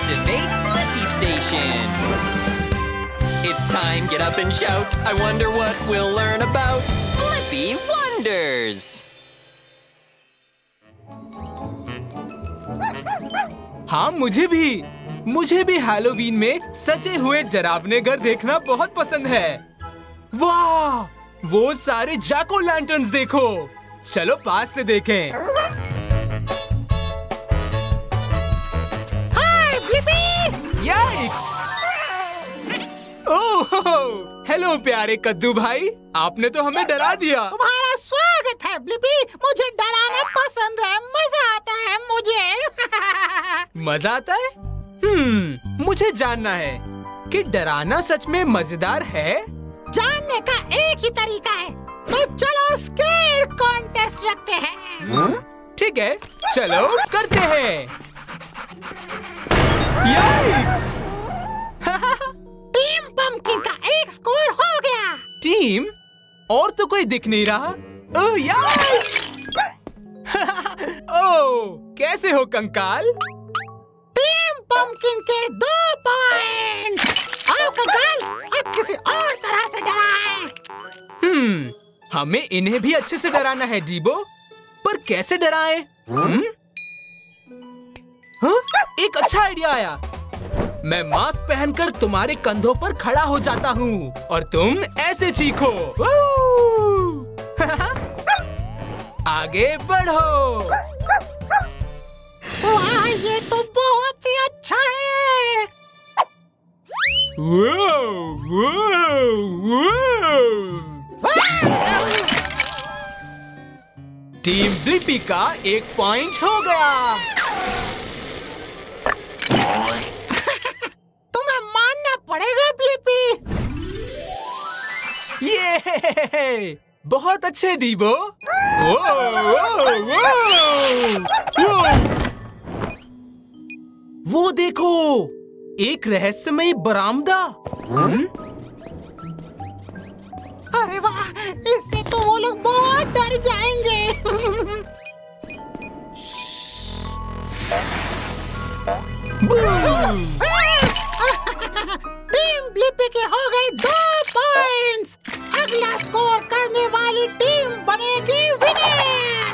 Activate Blippi Station. It's time, get up and shout. I wonder what we'll learn about Blippi Wonders. हाँ, मुझे भी Halloween में सजे हुए डरावने घर देखना बहुत पसंद है। वाह, वो सारे जैक ओ लैंटर्न्स देखो। चलो पास से देखें। हाय ब्लिपी! याइक्स! ओह, हेलो प्यारे कद्दू भाई, आपने तो हमें डरा दिया। तुम्हारा स्वागत है ब्लिपी। मुझे डराना पसंद है, मजा आता है मुझे। मजा आता है? मुझे जानना है कि डराना सच में मजेदार है? जानने का एक ही तरीका है, तो चलो स्केयर कॉन्टेस्ट रखते हैं। ठीक है, चलो करते हैं। याइक्स! टीम पंपकिन का एक स्कोर हो गया। टीम? और तो कोई दिख नहीं रहा। ओह याइक्स! ओह, कैसे हो कंकाल? टीम पंपकिन के 2 पॉइंट। आओ कंकाल, अब किसी और तरह से डराएं। हमें इन्हें भी अच्छे से डराना है डीबो, पर कैसे डराएं? हाँ? एक अच्छा आइडिया आया। मैं मास्क पहनकर तुम्हारे कंधों पर खड़ा हो जाता हूँ और तुम ऐसे चीखो। आगे बढ़ो। वाह, ये तो बहुत ही अच्छा है। टीम ब्लिपी का 1 पॉइंट हो गया। तुम्हें मानना पड़ेगा ब्लिपी। ये बहुत अच्छे डीबो। वो देखो, एक रहस्यमयी बरामदा। अरे वाह, इससे तो वो लोग बहुत डर जाएंगे। टीम ब्लिपी के हो गए 2 पॉइंट्स। अगला स्कोर करने वाली टीम बनेगी विनर।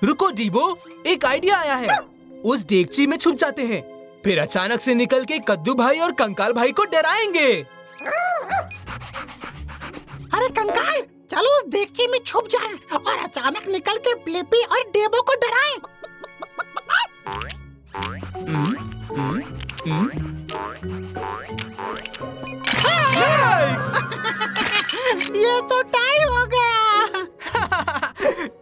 रुको डीबो, एक आइडिया आया है। उस डेगची में छुप जाते हैं, फिर अचानक से निकल के कद्दू भाई और कंकाल भाई को डराएंगे। अरे कंकाल, चलो उस देगची में छुप जाएं और अचानक निकल के ब्लिपी और डेबो को डराएं। ये तो टाई हो गया।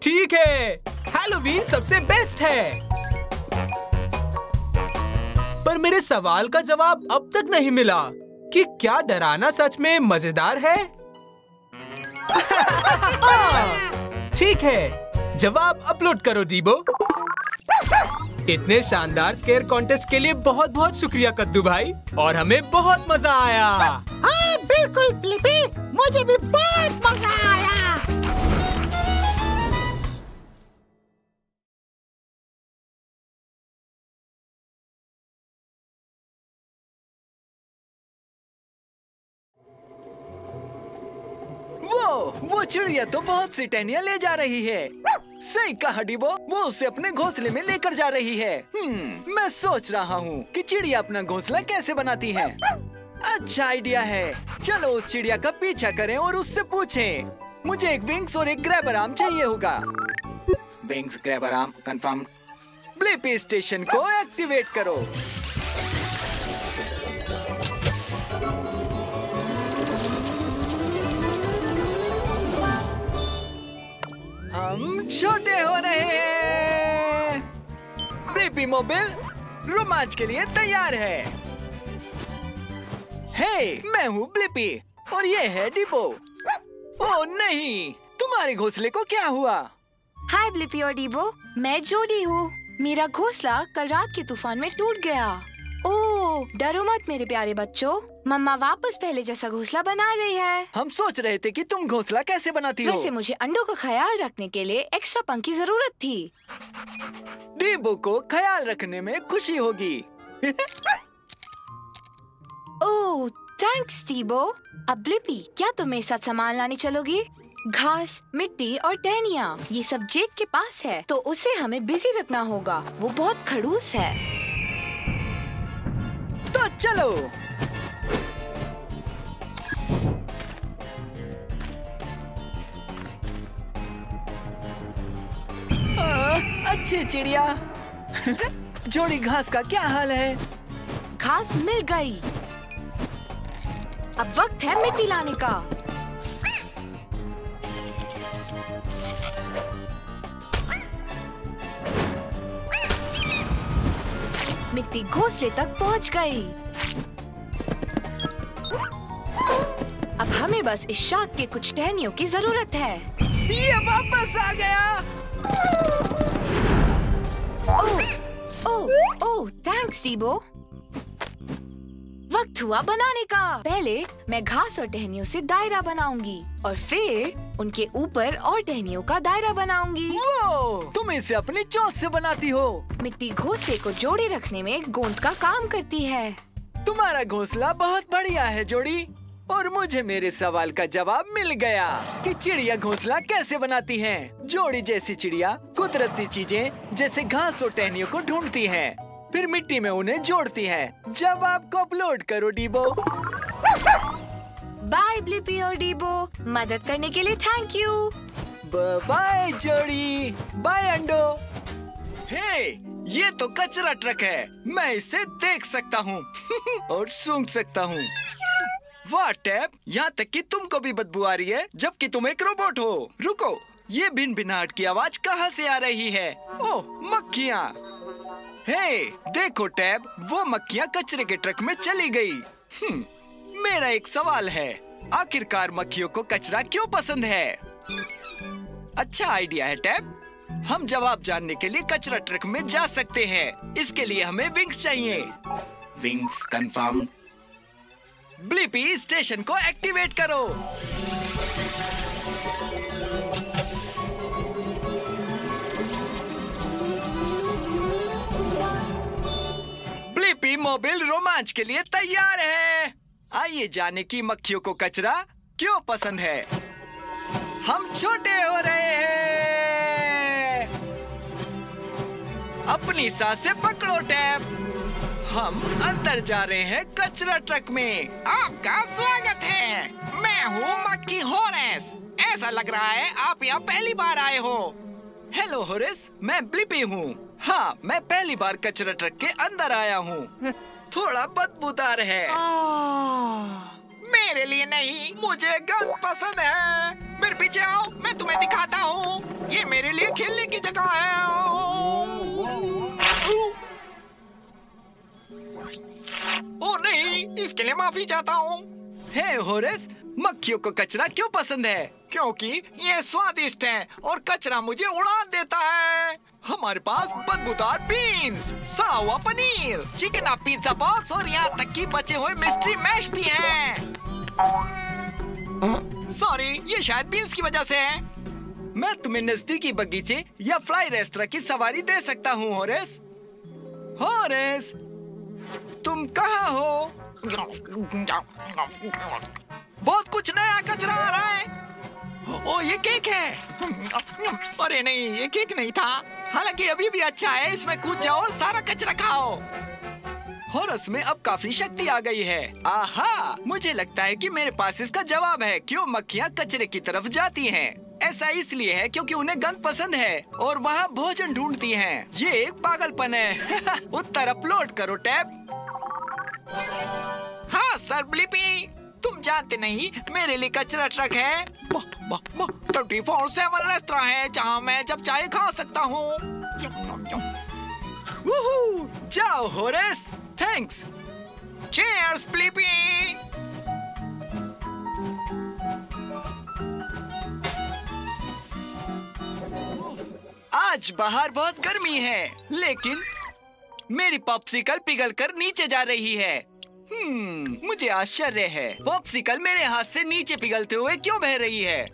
ठीक है, हैलोवीन सबसे बेस्ट है। पर मेरे सवाल का जवाब अब तक नहीं मिला कि क्या डराना सच में मजेदार है? ठीक है, जवाब अपलोड करो डीबो। इतने शानदार स्केयर कॉन्टेस्ट के लिए बहुत बहुत शुक्रिया कद्दू भाई, और हमें बहुत मजा आया। हाँ बिल्कुल ब्लिपी, मुझे भी बहुत मजा आया। वो चिड़िया तो बहुत सी टहनियाँ ले जा रही है। सही कहा डीबो, वो उसे अपने घोंसले में लेकर जा रही है। मैं सोच रहा हूँ कि चिड़िया अपना घोंसला कैसे बनाती है। अच्छा आइडिया है, चलो उस चिड़िया का पीछा करें और उससे पूछें। मुझे एक विंग्स और एक ग्रैबर आर्म चाहिए होगा। Wings grabber arm confirm. Blippi station को एक्टिवेट करो। हम छोटे हो रहे हैं। ब्लिपी मोबाइल रोमांच के लिए तैयार है। हे, मैं हूँ ब्लिपी और ये है डिबो। ओह नहीं, तुम्हारे घोंसले को क्या हुआ? हाय ब्लिपी और डिबो, मैं जोडी हूँ। मेरा घोंसला कल रात के तूफान में टूट गया। ओह, ओह, डरो मत मेरे प्यारे बच्चों, मम्मा वापस पहले जैसा घोंसला बना रही है। हम सोच रहे थे कि तुम घोंसला कैसे बनाती हो। वैसे मुझे अंडों का ख्याल रखने के लिए एक्स्ट्रा पंख की जरूरत थी। डीबो को ख्याल रखने में खुशी होगी। ओह, थैंक्स टीबो। अब ब्लिपी, क्या तुम मेरे साथ सामान लाने चलोगी? घास, मिट्टी और टहनियाँ, ये सब जेक के पास है, तो उसे हमें बिजी रखना होगा। वो बहुत खड़ूस है। तो चलो। अच्छी चिड़िया। जोड़ी घास का क्या हाल है? घास मिल गई। अब वक्त है मिट्टी लाने का। मिट्टी घोंसले तक पहुंच गई। अब हमें बस इस शाख के कुछ टहनियों की जरूरत है। ये वापस आ गया। ओह, थैंक्स टीबो। वक्त हुआ बनाने का। पहले मैं घास और टहनियों से दायरा बनाऊंगी और फिर उनके ऊपर और टहनियों का दायरा बनाऊंगी। तुम इसे अपनी चोंच से बनाती हो। मिट्टी घोंसले को जोड़े रखने में गोंद का काम करती है। तुम्हारा घोंसला बहुत बढ़िया है जोड़ी। और मुझे मेरे सवाल का जवाब मिल गया कि चिड़िया घोंसला कैसे बनाती हैं। जोड़ी जैसी चिड़िया कुदरती चीजें जैसे घास और टहनियों को ढूंढती हैं, फिर मिट्टी में उन्हें जोड़ती हैं। जवाब को अपलोड करो डीबो। बाय ब्लिपी और डीबो, मदद करने के लिए थैंक यू। बाय जोड़ी, बाय अंडो। हे, ये तो कचरा ट्रक है। मैं इसे देख सकता हूँ और सूंघ सकता हूँ। वाह टैब, यहाँ तक कि तुमको भी बदबू आ रही है जबकि तुम एक रोबोट हो। रुको, ये भिन-भिनाहट की आवाज कहाँ से आ रही है? ओह, मक्खियाँ। हे, देखो टैब, वो मक्खियाँ कचरे के ट्रक में चली गई। मेरा एक सवाल है, आखिरकार मक्खियों को कचरा क्यों पसंद है? अच्छा आइडिया है टैब। हम जवाब जानने के लिए कचरा ट्रक में जा सकते हैं। इसके लिए हमें विंग्स चाहिए। Wings confirm. ब्लिपी, स्टेशन को एक्टिवेट करो। ब्लिपी मोबाइल रोमांच के लिए तैयार है। आइए जाने की मक्खियों को कचरा क्यों पसंद है। हम छोटे हो रहे हैं। अपनी सांसें पकड़ो टैब। हम अंदर जा रहे हैं कचरा ट्रक में। आपका स्वागत है। मैं हूँ मक्खी होरेस। ऐसा लग रहा है आप यहाँ पहली बार आए हो। हेलो होरेस, मैं ब्लिपी हूँ। हाँ, मैं पहली बार कचरा ट्रक के अंदर आया हूँ। थोड़ा बदबूदार है। मेरे लिए नहीं, मुझे गंद पसंद है। मेरे पीछे आओ, मैं तुम्हें दिखाता हूँ। ये मेरे लिए खेलने की जगह है। ओ नहीं, इसके लिए माफी चाहता हूँ। हे होरेस, मक्खियों को कचरा क्यों पसंद है? क्योंकि ये स्वादिष्ट है और कचरा मुझे उड़ा देता है। हमारे पास बदबूदार बीन्स, सड़ा हुआ पनीर, चिकन पिज्जा बॉक्स और यहाँ तक कि बचे हुए मिस्ट्री मैश भी हैं। सॉरी, ये शायद बीन्स की वजह से है। मैं तुम्हें नजदीकी बगीचे या फ्लाई रेस्टोरेंट की सवारी दे सकता हूँ होरेस। होरेस, तुम कहाँ हो? बहुत कुछ नया कचरा आ रहा है। ओ, ये केक है। अरे नहीं, ये केक नहीं था। हालांकि अभी भी अच्छा है। इसमें कूद जाओ और सारा कचरा खाओ। होरेस में अब काफी शक्ति आ गई है। आहा, मुझे लगता है कि मेरे पास इसका जवाब है क्यों मक्खियाँ कचरे की तरफ जाती हैं। ऐसा इसलिए है क्योंकि उन्हें गंद पसंद है और वहाँ भोजन ढूंढती हैं। ये एक पागलपन है। उत्तर अपलोड करो टैब। हाँ सर ब्लिपी, तुम जानते नहीं, मेरे लिए कचरा ट्रक है। 24/7 रेस्टोरेंट है जहाँ मैं जब चाहे खा सकता हूँ। जाओ होरेस, थैंक्स। Cheers Blippi. आज बाहर बहुत गर्मी है, लेकिन मेरी पॉप्सिकल पिघलकर नीचे जा रही है। मुझे आश्चर्य है, पॉप्सिकल मेरे हाथ से नीचे पिघलते हुए क्यों बह रही है?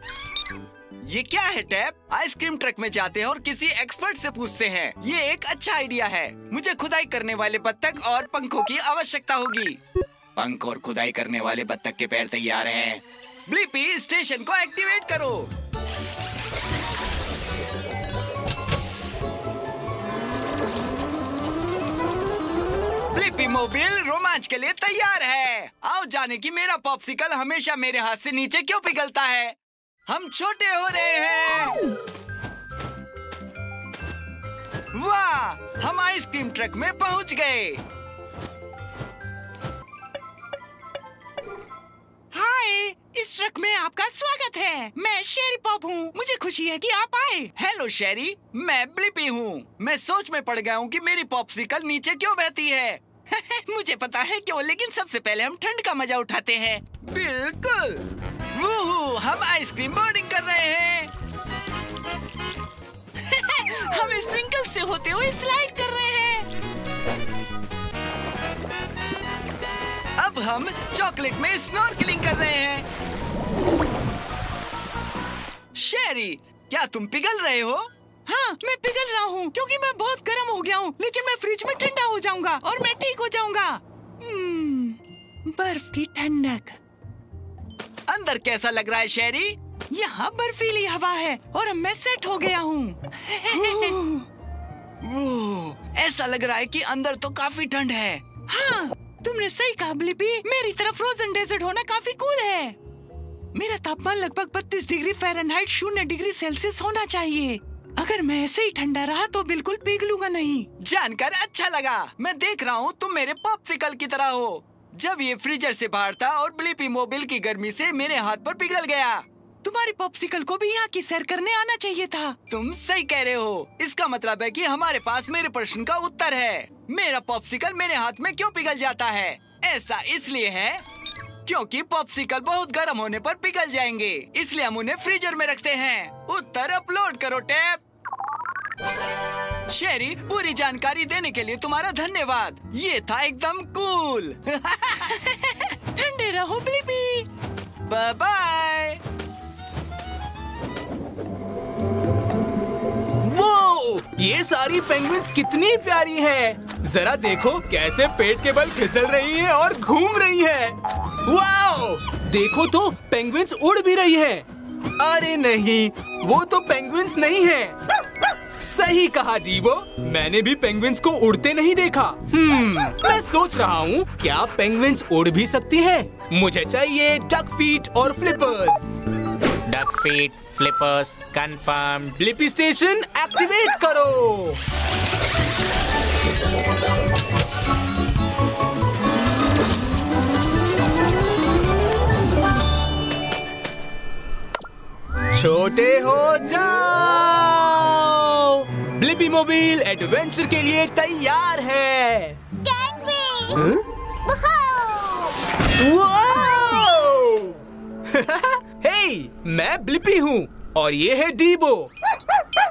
ये क्या है टैप? आइसक्रीम ट्रक में जाते हैं और किसी एक्सपर्ट से पूछते हैं। ये एक अच्छा आइडिया है। मुझे खुदाई करने वाले बत्तख और पंखों की आवश्यकता होगी। पंख और खुदाई करने वाले बत्तख के पैर तैयार हैं। ब्लिपी, स्टेशन को एक्टिवेट करो। ब्लिपी मोबाइल रोमांच के लिए तैयार है। आओ जाने कि मेरा पॉप्सिकल हमेशा मेरे हाथ से नीचे क्यों पिघलता है। हम छोटे हो रहे हैं। वाह, हम आइसक्रीम ट्रक में पहुंच गए। हाय, इस ट्रक में आपका स्वागत है। मैं शेरी पॉप हूँ। मुझे खुशी है कि आप आए। हेलो शेरी, मैं ब्लिपी हूँ। मैं सोच में पड़ गया हूँ कि मेरी पॉप्सिकल नीचे क्यों बहती है। मुझे पता है क्यों, लेकिन सबसे पहले हम ठंड का मजा उठाते हैं। बिल्कुल। वूहू, हम आइसक्रीम बोर्डिंग कर रहे हैं। हम स्प्रिंकल से होते हुए स्लाइड कर रहे हैं। अब हम चॉकलेट में स्नॉर्कलिंग कर रहे हैं। शेरी, क्या तुम पिघल रहे हो? हाँ, मैं पिघल रहा हूँ क्योंकि मैं बहुत गर्म हो गया हूँ, लेकिन मैं फ्रिज में ठंडा हो जाऊंगा और मैं ठीक हो जाऊंगा। बर्फ की ठंडक। अंदर कैसा लग रहा है शेरी? यहाँ बर्फीली हवा है और अब मैं सेट हो गया हूँ। ऐसा लग रहा है कि अंदर तो काफी ठंड है। हाँ, तुमने सही कहा ब्लिपी। मेरी तरफ फ्रोजन डेजर्ट होना काफी कूल है। मेरा तापमान लगभग 32 डिग्री फ़ारेनहाइट 0 डिग्री सेल्सियस होना चाहिए। अगर मैं ऐसे ही ठंडा रहा तो बिल्कुल पिघलूंगा नहीं। जानकर अच्छा लगा। मैं देख रहा हूँ तुम मेरे पॉप्सिकल की तरह हो। जब ये फ्रीजर से बाहर था और ब्लिपी मोबाइल की गर्मी से मेरे हाथ पर पिघल गया। तुम्हारी पॉप्सिकल को भी यहाँ की सैर करने आना चाहिए था। तुम सही कह रहे हो। इसका मतलब है कि हमारे पास मेरे प्रश्न का उत्तर है। मेरा पॉप्सिकल मेरे हाथ में क्यों पिघल जाता है? ऐसा इसलिए है क्योंकि पॉप्सिकल बहुत गर्म होने पर पिघल जाएंगे, इसलिए हम उन्हें फ्रीजर में रखते हैं। उत्तर अपलोड करो टैप। शेरी, पूरी जानकारी देने के लिए तुम्हारा धन्यवाद। ये था एकदम कूल। ठंडे रहो ब्लिपी। Bye bye. वो, ये सारी पेंगुइन्स कितनी प्यारी हैं। जरा देखो कैसे पेट के बल फिसल रही हैं और घूम रही हैं। वाओ, देखो तो पेंगुइन्स उड़ भी रही हैं। अरे नहीं, वो तो पेंगुइन्स नहीं हैं। सही कहा डीबो, मैंने भी पेंगुइन्स को उड़ते नहीं देखा। मैं सोच रहा हूँ क्या पेंगुइन्स उड़ भी सकती हैं? मुझे चाहिए डक फीट और flippers. Duck feet, flippers, confirm. Blippi station activate करो। छोटे हो जाओ। ब्लिपी मोबाइल एडवेंचर के लिए तैयार है। हे, मैं ब्लिपी हूँ और ये है डीबो।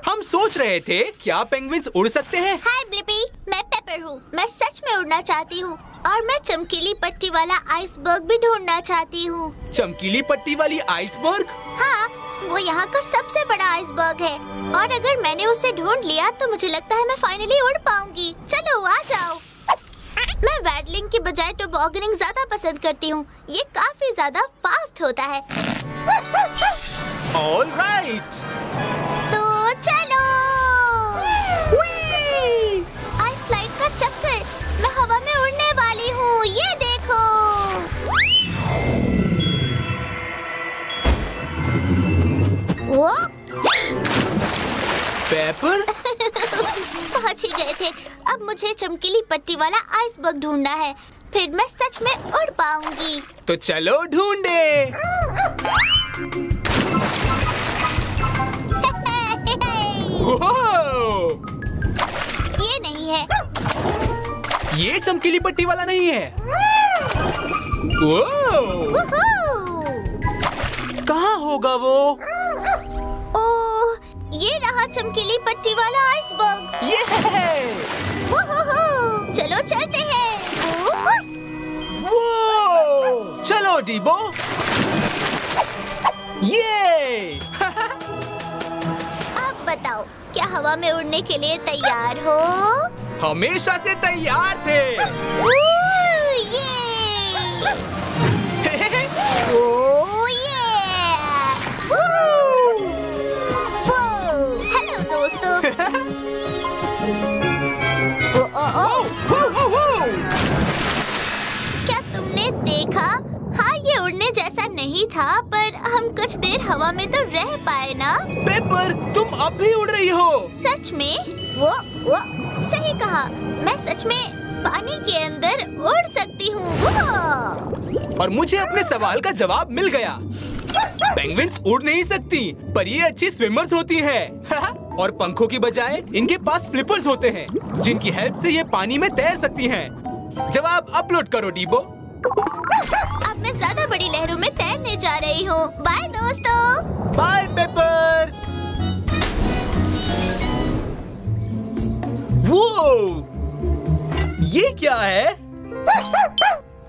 हम सोच रहे थे क्या पेंगुइन्स उड़ सकते हैं? हाय ब्लिपी, मैं पेपर हूँ। मैं सच में उड़ना चाहती हूँ और मैं चमकीली पट्टी वाला आइसबर्ग भी ढूंढना चाहती हूँ। चमकीली पट्टी वाली आइसबर्ग? हाँ, वो यहाँ का सबसे बड़ा आइसबर्ग है और अगर मैंने उसे ढूंढ लिया तो मुझे लगता है मैं फाइनली उड़ पाऊंगी। चलो आ जाओ। मैं वैडलिंग की बजाय टोबॉगनिंग ज्यादा पसंद करती हूँ। ये काफी ज्यादा फास्ट होता है। ऑल राइट, तो चलो। आइस स्लाइड का चक्कर। मैं हवा में उड़ने वाली हूँ, ये देखो। वो पेपर पहुंच ही गए थे। अब मुझे चमकीली पट्टी वाला आइसबर्ग ढूंढना है, फिर मैं सच में उड़ पाऊंगी। तो चलो ढूंढे। ये नहीं है। ये चमकीली पट्टी वाला नहीं है। कहाँ होगा वो? ओह, ये रहा चमकीली पट्टी वाला आइसबर्ग। ये वुहू! चलो चलते हैं। वो चलो डीबो। ये अब बताओ, क्या हवा में उड़ने के लिए तैयार हो? हमेशा से तैयार थे। ये हेलो दोस्तों। क्या तुमने देखा? हाँ, ये उड़ने जैसा नहीं था, पर हम कुछ देर हवा में तो रह पाए ना। पेपर, तुम अब भी उड़ रही हो? सच में? वो सही कहा। मैं सच में पानी के अंदर उड़ सकती हूँ। और मुझे अपने सवाल का जवाब मिल गया। पेंगुइन्स उड़ नहीं सकती, पर ये अच्छी स्विमर्स होती हैं। और पंखों की बजाय इनके पास फ्लिपर्स होते हैं, जिनकी हेल्प से ये पानी में तैर सकती हैं। जवाब अपलोड करो डीबो। अब मैं ज्यादा बड़ी लहरों में तैरने जा रही हूँ। बाय दोस्तों। Bye paper. वो ये क्या है?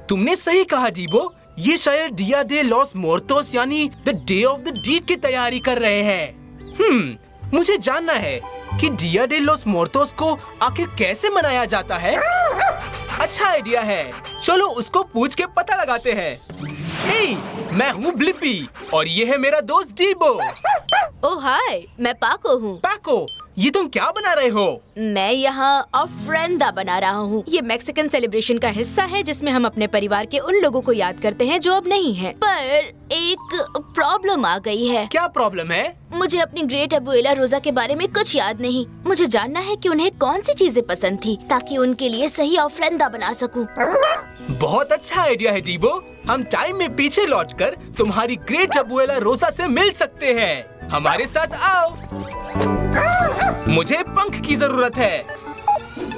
तुमने सही कहा डीबो, ये शायद डिया डे लॉस मुर्टोस यानी the day of the dead की तैयारी कर रहे हैं। मुझे जानना है कि डिया डे लॉस मुर्टोस को आखिर कैसे मनाया जाता है। अच्छा आइडिया है, चलो उसको पूछ के पता लगाते हैं। हे, मैं हूँ ब्लिपी और ये है मेरा दोस्त डीबो। ओह हाय, मैं पाको हूँ। पाको, ये तुम क्या बना रहे हो? मैं यहाँ ऑफरेंदा बना रहा हूँ। ये मैक्सिकन सेलिब्रेशन का हिस्सा है जिसमें हम अपने परिवार के उन लोगों को याद करते हैं जो अब नहीं हैं। पर एक प्रॉब्लम आ गई है। क्या प्रॉब्लम है? मुझे अपनी ग्रेट अबुएला रोजा के बारे में कुछ याद नहीं। मुझे जानना है कि उन्हें कौन सी चीजें पसंद थी ताकि उनके लिए सही ऑफरेंदा बना सकूं। बहुत अच्छा आइडिया है डीबो। हम टाइम में पीछे लौटकर तुम्हारी ग्रेट अबुएला रोजा से मिल सकते हैं। हमारे साथ आओ। मुझे पंख की जरूरत है।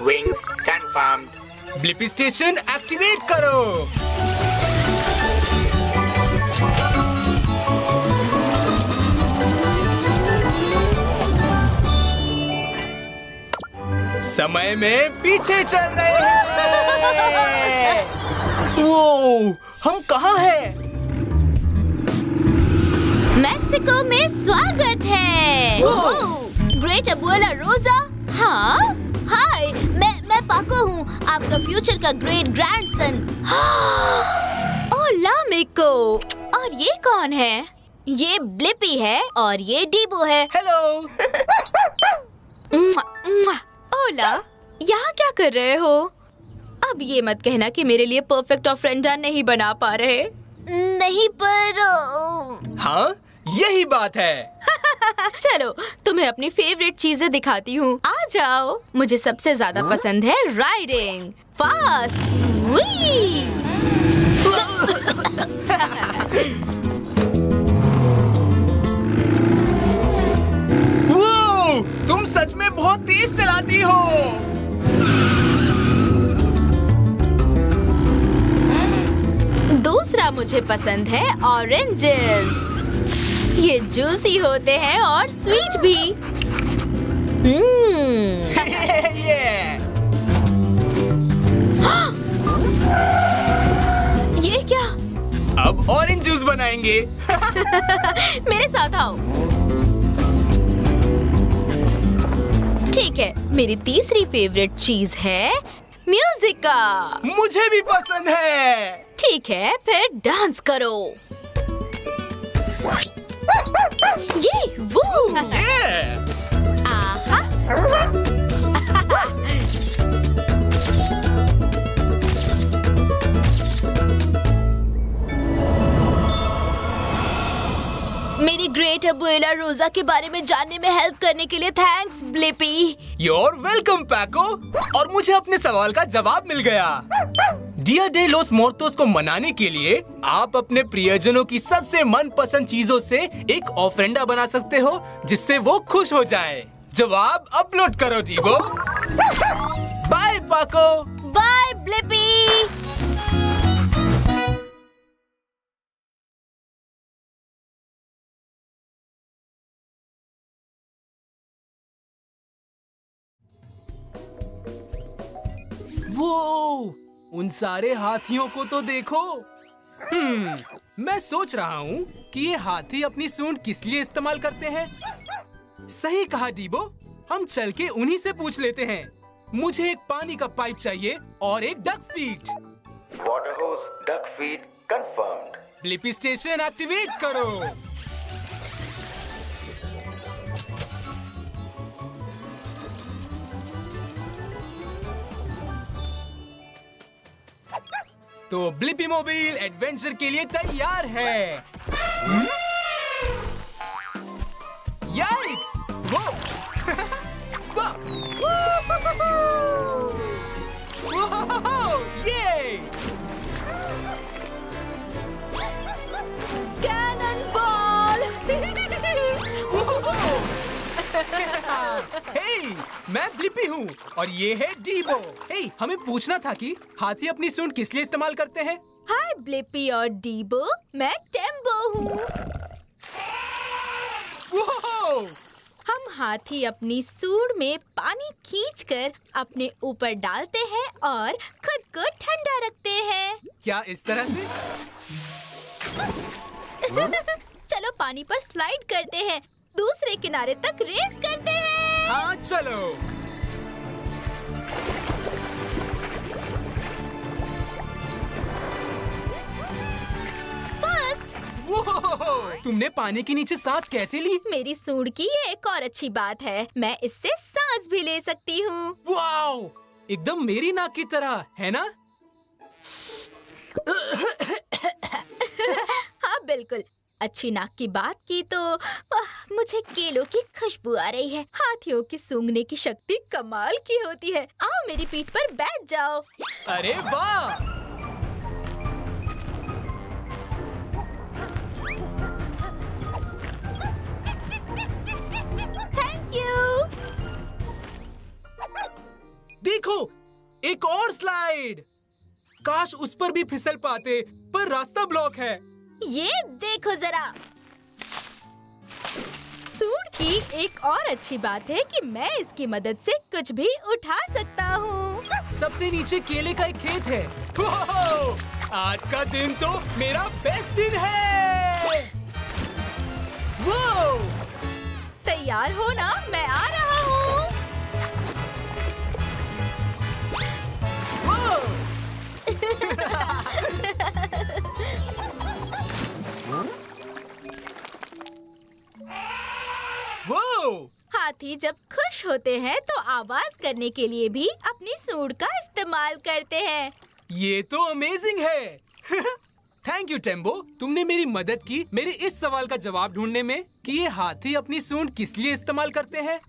Wings confirmed. Blippi station activate करो। समय में पीछे चल रहे हैं। वो हम कहाँ हैं? मैक्सिको में स्वागत है। ग्रेट अबुएला रोजा। हाँ, हाय, मैं पाको हूँ, आपका फ्यूचर का ग्रेट ग्रैंडसन। ओला मिको। और ये कौन है? ये ब्लिपी है और ये डीबो है। हेलो। ओला, यहाँ क्या कर रहे हो? अब ये मत कहना कि मेरे लिए परफेक्ट ऑफरेंडा नहीं बना पा रहे। नहीं, पर हाँ, यही बात है। चलो, तुम्हें अपनी फेवरेट चीजें दिखाती हूँ। आ जाओ। मुझे सबसे ज्यादा पसंद है राइडिंग फास्ट। वो, तुम सच में बहुत तेज चलाती हो। दूसरा मुझे पसंद है ऑरेंजेस। ये जूसी होते हैं और स्वीट भी। ये क्या? अब ऑरेंज जूस बनाएंगे। मेरे साथ आओ। ठीक है, मेरी तीसरी फेवरेट चीज है म्यूजिका। मुझे भी पसंद है। ठीक है, फिर डांस करो। ये वो। आहा। मेरी ग्रेट अबुएला रोजा के बारे में जानने में हेल्प करने के लिए थैंक्स ब्लिपी। You're welcome, पैको। और मुझे अपने सवाल का जवाब मिल गया। डिया डे लॉस मुर्टोस को मनाने के लिए आप अपने प्रियजनों की सबसे मनपसंद चीजों से एक ऑफरेंडा बना सकते हो जिससे वो खुश हो जाए। जवाब अपलोड करो डीबो। Bye Pako. Bye Blippi. वो उन सारे हाथियों को तो देखो। मैं सोच रहा हूँ कि ये हाथी अपनी सूंड किस लिए इस्तेमाल करते हैं। सही कहा डीबो, हम चल के उन्हीं से पूछ लेते हैं। मुझे एक पानी का पाइप चाहिए और एक डक फीट। वाटर होस duck feet confirmed. Blippi station activate करो। तो ब्लिपी मोबाइल एडवेंचर के लिए तैयार है। याइक्स! वो! ये! Cannon ball! हे, मैं ब्लिपी हूँ और ये है डीबो। हे, हमें पूछना था कि हाथी अपनी सूंड किस लिए इस्तेमाल करते हैं? हाय ब्लिपी और डीबो, मैं टेम्बो हूँ। हम हाथी अपनी सूंड में पानी खींचकर अपने ऊपर डालते हैं और खुद को ठंडा रखते हैं। क्या इस तरह से? चलो पानी पर स्लाइड करते हैं, दूसरे किनारे तक रेस करते हैं। हाँ चलो। फर्स्ट! तुमने पानी के नीचे सांस कैसे ली? मेरी सूंड की ये एक और अच्छी बात है, मैं इससे सांस भी ले सकती हूँ। वाओ! एकदम मेरी नाक की तरह, है ना? हाँ बिल्कुल। अच्छी नाक की बात की तो मुझे केलों की खुशबू आ रही है। हाथियों की सूंघने की शक्ति कमाल की होती है। आओ मेरी पीठ पर बैठ जाओ। अरे वाह! Thank you. देखो, एक और स्लाइड। काश उस पर भी फिसल पाते, पर रास्ता ब्लॉक है। ये देखो जरा। सूंड की एक और अच्छी बात है कि मैं इसकी मदद से कुछ भी उठा सकता हूँ। सबसे नीचे केले का एक खेत है। आज का दिन तो मेरा बेस्ट दिन है। वो! तैयार हो ना? मैं आ रहा हूँ। वो! हाथी जब खुश होते हैं तो आवाज करने के लिए भी अपनी सूंड का इस्तेमाल करते हैं। ये तो अमेजिंग है। थैंक यू टेम्बो, तुमने मेरी मदद की मेरे इस सवाल का जवाब ढूंढने में कि ये हाथी अपनी सूंड किस लिए इस्तेमाल करते हैं।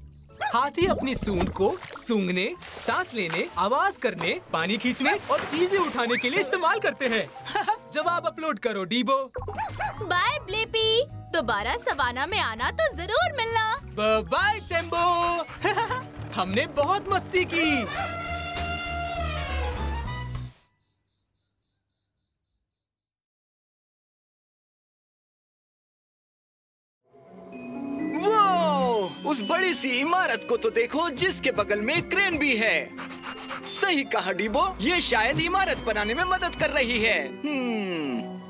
हाथी अपनी सूंड को सूंघने, सांस लेने, आवाज करने, पानी खींचने और चीजें उठाने के लिए इस्तेमाल करते हैं। जवाब अपलोड करो डीबो। बाय ब्लिपी, दोबारा सवाना में आना तो जरूर मिलना। बाय टेम्बो। हमने बहुत मस्ती की। उस बड़ी सी इमारत को तो देखो जिसके बगल में क्रेन भी है। सही कहा डीबो, ये शायद इमारत बनाने में मदद कर रही है।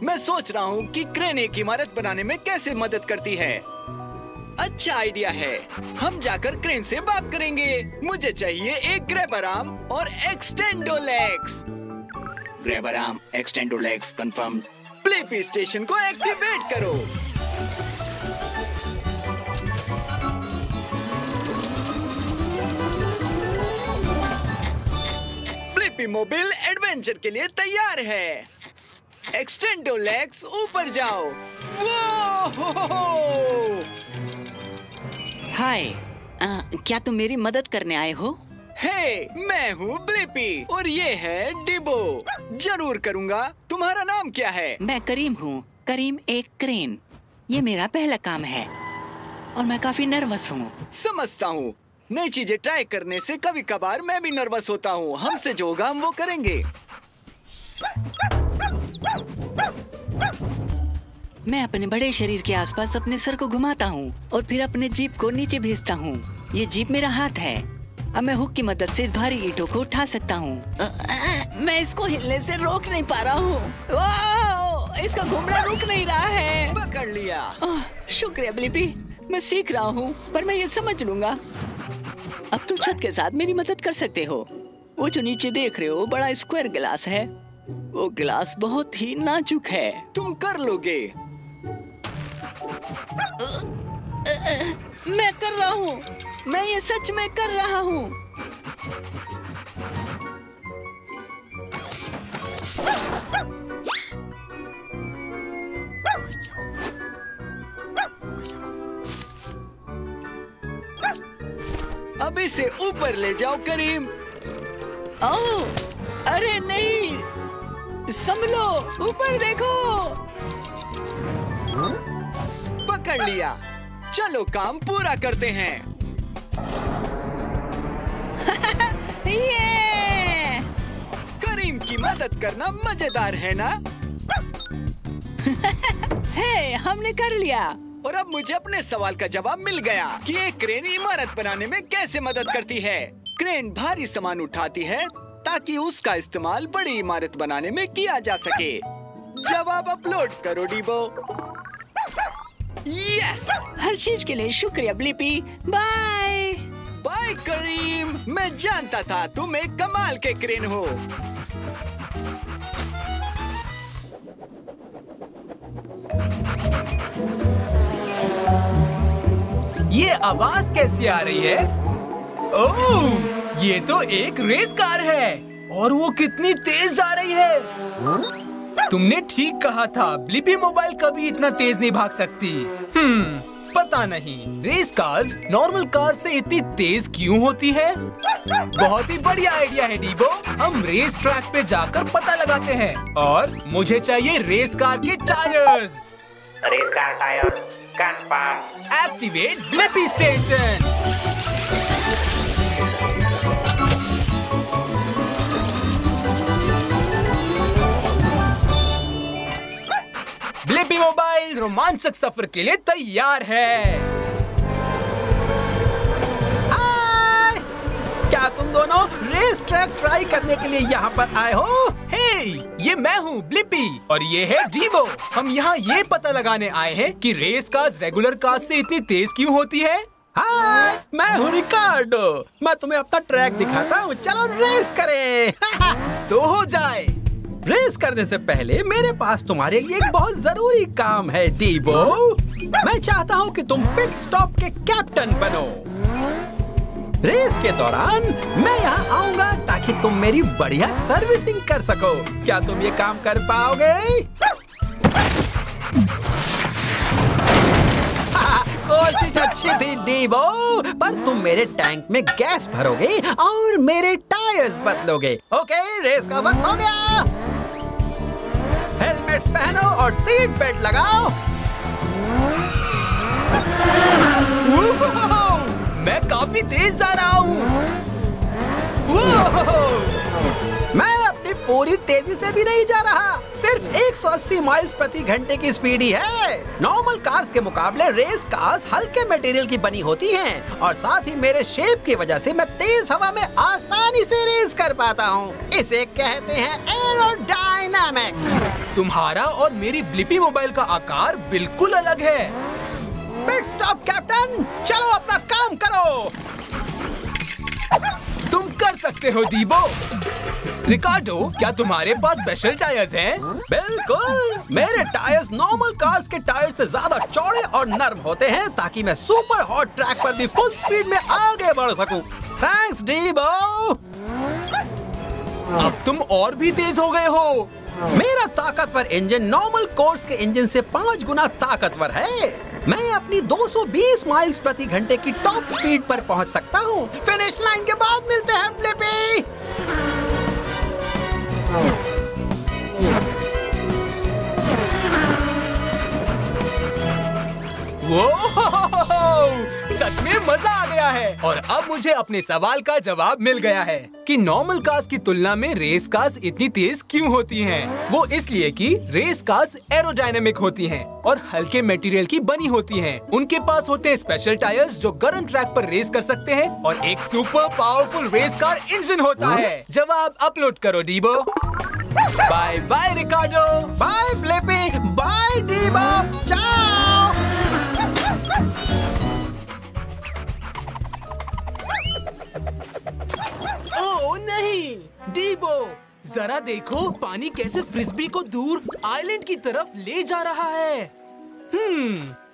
मैं सोच रहा हूँ कि क्रेन एक इमारत बनाने में कैसे मदद करती है। अच्छा आइडिया है, हम जाकर क्रेन से बात करेंगे। मुझे चाहिए एक ग्रैबर आर्म और extendo legs. Grabber arm, extendo legs confirm. Blippi station को एक्टिवेट करो। ब्लिपी मोबाइल एडवेंचर के लिए तैयार है। एक्सटेंडो लेग्स ऊपर जाओ। हाय, क्या तुम मेरी मदद करने आए हो? हे, मैं हूँ ब्लिपी और ये है डिबो। जरूर करूँगा। तुम्हारा नाम क्या है? मैं करीम हूँ। करीम एक क्रेन। ये मेरा पहला काम है और मैं काफी नर्वस हूँ। समझता हूँ। नई चीजें ट्राई करने से कभी कभार मैं भी नर्वस होता हूँ। हमसे जो होगा हम वो करेंगे। मैं अपने बड़े शरीर के आसपास अपने सर को घुमाता हूँ और फिर अपने जीप को नीचे भेजता हूँ। ये जीप मेरा हाथ है अब मैं हुक की मदद से इस भारी ईंटों को उठा सकता हूँ। मैं इसको हिलने से रोक नहीं पा रहा हूँ। इसका घूमना रुक नहीं रहा है। पकड़ लिया। शुक्रिया ब्लिपी, मैं सीख रहा हूँ, पर मैं ये समझ लूंगा। अब तुम छत के साथ मेरी मदद कर सकते हो। वो जो नीचे देख रहे हो बड़ा स्क्वायर गिलास है। वो गिलास बहुत ही नाजुक है। तुम कर लोगे। मैं कर रहा हूँ, मैं ये सच में कर रहा हूँ। अब इसे ऊपर ले जाओ करीम। ओह, अरे नहीं, संभलो, ऊपर देखो। पकड़ लिया। चलो काम पूरा करते हैं। ये! करीम की मदद करना मजेदार है ना? हे, हमने कर लिया। और अब मुझे अपने सवाल का जवाब मिल गया कि एक क्रेन इमारत बनाने में कैसे मदद करती है। क्रेन भारी सामान उठाती है ताकि उसका इस्तेमाल बड़ी इमारत बनाने में किया जा सके। जवाब अपलोड करो डीबो। यस! हर चीज के लिए शुक्रिया ब्लिपी। बाय बाय करीम। मैं जानता था तुम एक कमाल के क्रेन हो। ये आवाज कैसी आ रही है? ओह, ये तो एक रेस कार है और वो कितनी तेज जा रही है। तुमने ठीक कहा था, ब्लिपी मोबाइल कभी इतना तेज नहीं भाग सकती। पता नहीं रेस कार्स नॉर्मल कार्स से इतनी तेज क्यों होती है। बहुत ही बढ़िया आइडिया है डीबो। हम रेस ट्रैक पे जाकर पता लगाते हैं और मुझे चाहिए रेस कार के टायर्स। Race car tyre confirm. Activate Blippi station. Blippi mobile रोमांचक सफर के लिए तैयार है। हाय! क्या तुम दोनों रेस ट्रैक ट्राई करने के लिए यहाँ पर आए हो? हे, ये मैं हूँ ब्लिपी और ये है डीबो। हम यहाँ ये पता लगाने आए हैं कि रेस कार्स रेगुलर कार्स से इतनी तेज क्यों होती है। हाय, मैं हूँ रिकार्डो। मैं तुम्हें अपना ट्रैक दिखाता हूँ, चलो रेस करें। तो हो जाए। रेस करने से पहले मेरे पास तुम्हारे लिए एक बहुत जरूरी काम है डीबो। मैं चाहता हूँ कि तुम पिट स्टॉप के कैप्टन बनो। रेस के दौरान मैं यहाँ आऊंगा ताकि तुम मेरी बढ़िया सर्विसिंग कर सको। क्या तुम ये काम कर पाओगे? कोशिश अच्छी थी डीबो, पर तुम मेरे टैंक में गैस भरोगे और मेरे टायर्स बदलोगे। ओके, रेस का वक्त हो गया। हेलमेट्स पहनो और सीट बेल्ट लगाओ। मैं काफी तेज जा रहा हूँ। मैं अपनी पूरी तेजी से भी नहीं जा रहा, सिर्फ 180 माइल्स प्रति घंटे की स्पीड ही है। नॉर्मल कार्स के मुकाबले रेस कार्स हल्के मटेरियल की बनी होती हैं और साथ ही मेरे शेप की वजह से मैं तेज हवा में आसानी से रेस कर पाता हूँ। इसे कहते हैं एरोडायनामिक्स। तुम्हारा और मेरी ब्लिपी मोबाइल का आकार बिल्कुल अलग है। पिट स्टॉप कैप्टन, चलो अपना काम करो। तुम कर सकते हो डीबो। रिकार्डो, क्या तुम्हारे पास स्पेशल टायर्स हैं? बिल्कुल, मेरे टायर्स नॉर्मल कार्स के टायर से ज्यादा चौड़े और नरम होते हैं ताकि मैं सुपर हॉट ट्रैक पर भी फुल स्पीड में आगे बढ़ सकूं। थैंक्स डीबो। अब तुम और भी तेज हो गए हो। मेरा ताकतवर इंजन नॉर्मल कोर्स के इंजन से 5 गुना ताकतवर है। मैं अपनी 220 माइल्स प्रति घंटे की टॉप स्पीड पर पहुंच सकता हूं। फिनिश लाइन के बाद मिलते हैं ब्लिपी। वो सच में मजा आ गया है। और अब मुझे अपने सवाल का जवाब मिल गया है कि नॉर्मल कार्स की तुलना में रेस कार्स इतनी तेज क्यों होती हैं? वो इसलिए कि रेस कार्स एरोडायनेमिक होती हैं और हल्के मटेरियल की बनी होती हैं। उनके पास होते हैं स्पेशल टायर्स जो गर्म ट्रैक पर रेस कर सकते हैं और एक super powerful race car engine होता है। जवाब अपलोड करो डीबो। Bye bye Ricardo. Bye Blippi. Bye Dibo. Ciao. Oh नहीं, डीबो जरा देखो पानी कैसे फ्रिस्बी को दूर आइलैंड की तरफ ले जा रहा है।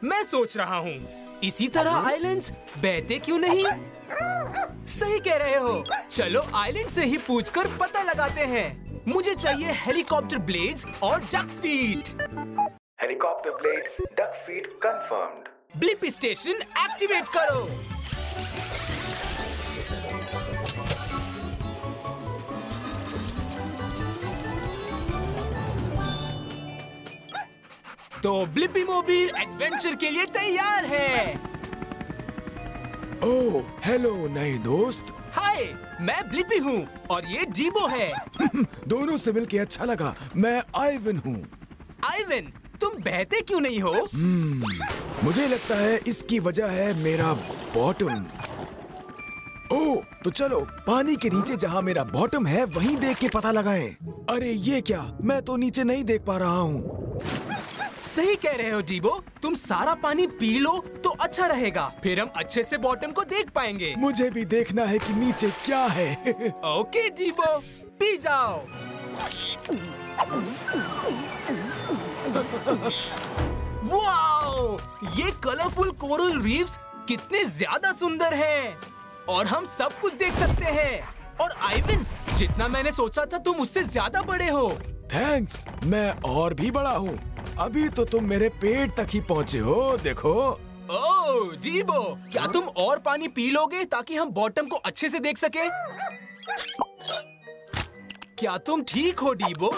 मैं सोच रहा हूँ इसी तरह आइलैंड्स बहते क्यों नहीं? सही कह रहे हो। चलो आइलैंड से ही पूछकर पता लगाते हैं। मुझे चाहिए हेलीकॉप्टर ब्लेड्स और duck feet. Helicopter blade duck feet confirmed. Blippi station activate करो। तो ब्लिपी मोबाइल एडवेंचर के लिए तैयार है। ओह हेलो नए दोस्त। हाय, मैं ब्लिपी हूँ और ये डीबो है। दोनों से मिलके अच्छा लगा। मैं आइवन हूँ। आइवन, तुम बहते क्यों नहीं हो? मुझे लगता है इसकी वजह है मेरा बॉटम। ओह तो चलो पानी के नीचे जहाँ मेरा बॉटम है वहीं देख के पता लगाएं। अरे ये क्या, मैं तो नीचे नहीं देख पा रहा हूँ। सही कह रहे हो डीबो, तुम सारा पानी पी लो तो अच्छा रहेगा, फिर हम अच्छे से बॉटम को देख पाएंगे। मुझे भी देखना है कि नीचे क्या है। ओके डीबो, पी जाओ। वाओ, ये कलरफुल कोरल रीफ्स कितने ज्यादा सुंदर हैं और हम सब कुछ देख सकते हैं। और आइवन, जितना मैंने सोचा था तुम उससे ज्यादा बड़े हो। थैंक्स, मैं और भी बड़ा हूँ। अभी तो तुम मेरे पेट तक ही पहुँचे हो, देखो। ओह डीबो, क्या तुम और पानी पी लोगे ताकि हम बॉटम को अच्छे से देख सके? क्या तुम ठीक हो डीबो?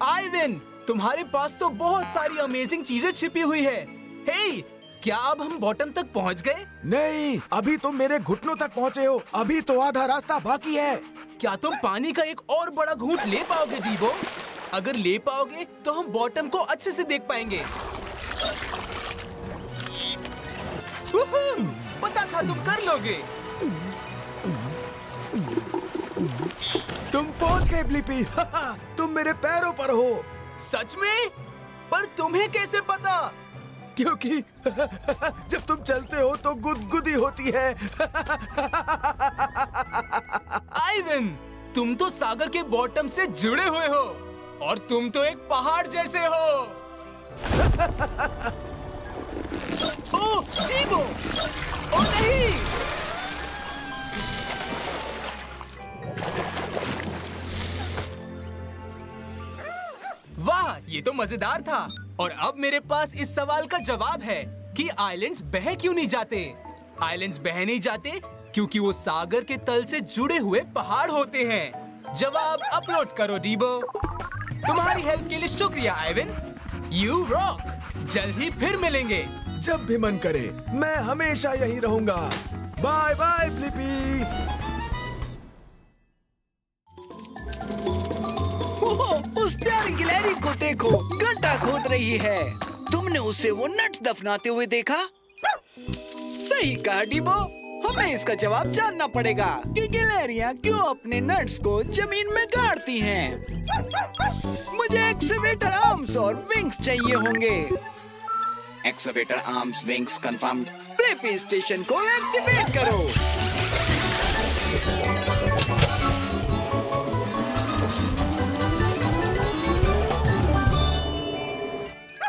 आइवन, तुम्हारे पास तो बहुत सारी अमेजिंग चीजें छिपी हुई है। हे, क्या अब हम बॉटम तक पहुंच गए? नहीं, अभी तुम मेरे घुटनों तक पहुँचे हो। अभी तो आधा रास्ता बाकी है। क्या तुम पानी का एक और बड़ा घूंट ले पाओगे डीबो? अगर ले पाओगे तो हम बॉटम को अच्छे से देख पाएंगे। पता था तुम कर लोगे। तुम पहुंच गए ब्लिपी। तुम मेरे पैरों पर हो। सच में? पर तुम्हें कैसे पता? क्योंकि जब तुम चलते हो तो गुदगुदी होती है। आइवन, तुम तो सागर के बॉटम से जुड़े हुए हो और तुम तो एक पहाड़ जैसे हो। ओह डीबो, ओह नहीं। वाह, ये तो मजेदार था। और अब मेरे पास इस सवाल का जवाब है कि आइलैंड्स बह क्यों नहीं जाते। आइलैंड्स बह नहीं जाते क्योंकि वो सागर के तल से जुड़े हुए पहाड़ होते हैं। जवाब अपलोड करो डीबो। तुम्हारी हेल्प के लिए शुक्रिया आइवन। You rock. जल्द ही फिर मिलेंगे। जब भी मन करे, मैं हमेशा यहीं रहूंगा। Bye bye Blippi. उस प्यारी गिलहरी को देखो, गड्ढा खोद रही है। तुमने उसे वो नट दफनाते हुए देखा? सही कहा डीबो। हमें इसका जवाब जानना पड़ेगा कि गिलहरियां क्यों अपने नट्स को जमीन में गाड़ती हैं। मुझे एक्सकेवेटर आर्म्स और विंग्स चाहिए होंगे। Excavator arms wings confirmed. Blippi station को एक्टिवेट करो।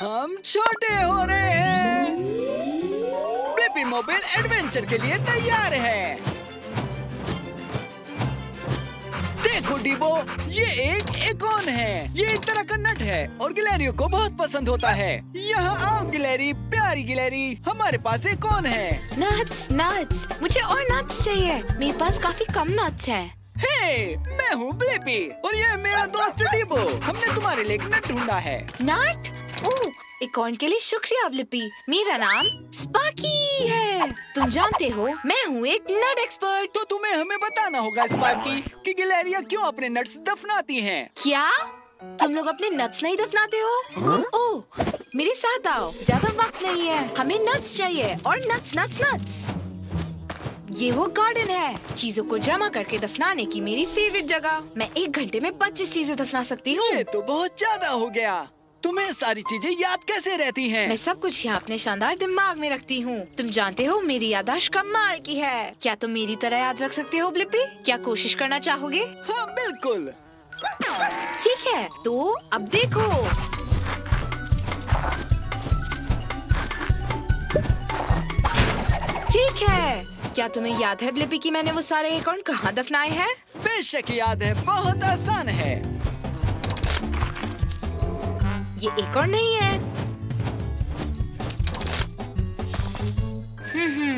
हम छोटे हो रहे हैं। ब्लिपी मोबाइल एडवेंचर के लिए तैयार है। देखो डीबो, ये एक एकोन है। ये एक तरह का नट है और गिलहरियों को बहुत पसंद होता है। यहाँ आओ गिलहरी, प्यारी गिलहरी, हमारे पास एकोन है। नट्स नट्स, मुझे और नट्स चाहिए। मेरे पास काफी कम नट्स हैं। हे, मैं हूँ ब्लिपी और ये मेरा दोस्त डीबो। हमने तुम्हारे लिए एक नट ढूंढा है। नट? ओह, एकोन के लिए शुक्रिया ब्लिपी। मेरा नाम स्पार्की है। तुम जानते हो मैं हूँ एक नट एक्सपर्ट। तो तुम्हें हमें बताना होगा स्पार्की कि गिलहरियाँ क्यों अपने नट्स दफनाती हैं। क्या तुम लोग अपने नट्स नहीं दफनाते हो? ओह, मेरे साथ आओ, ज्यादा वक्त नहीं है। हमें नट्स चाहिए और नट्स नट्स नट्स। ये वो गार्डन है, चीजों को जमा करके दफनाने की मेरी फेवरेट जगह। मैं 1 घंटे में 25 चीजें दफना सकती हूँ। ये तो बहुत ज्यादा हो गया। तुम्हें सारी चीजें याद कैसे रहती हैं? मैं सब कुछ यहाँ अपने शानदार दिमाग में रखती हूँ। तुम जानते हो मेरी याददाश्त कमाल की है। क्या तुम मेरी तरह याद रख सकते हो ब्लिपी? क्या कोशिश करना चाहोगे? हाँ बिल्कुल। ठीक है, तो अब देखो। ठीक है, क्या तुम्हें याद है ब्लिपी कि मैंने वो सारे एकोन कहाँ दफनाए हैं? बेशक याद है, बहुत आसान है। ये एकोन नहीं है।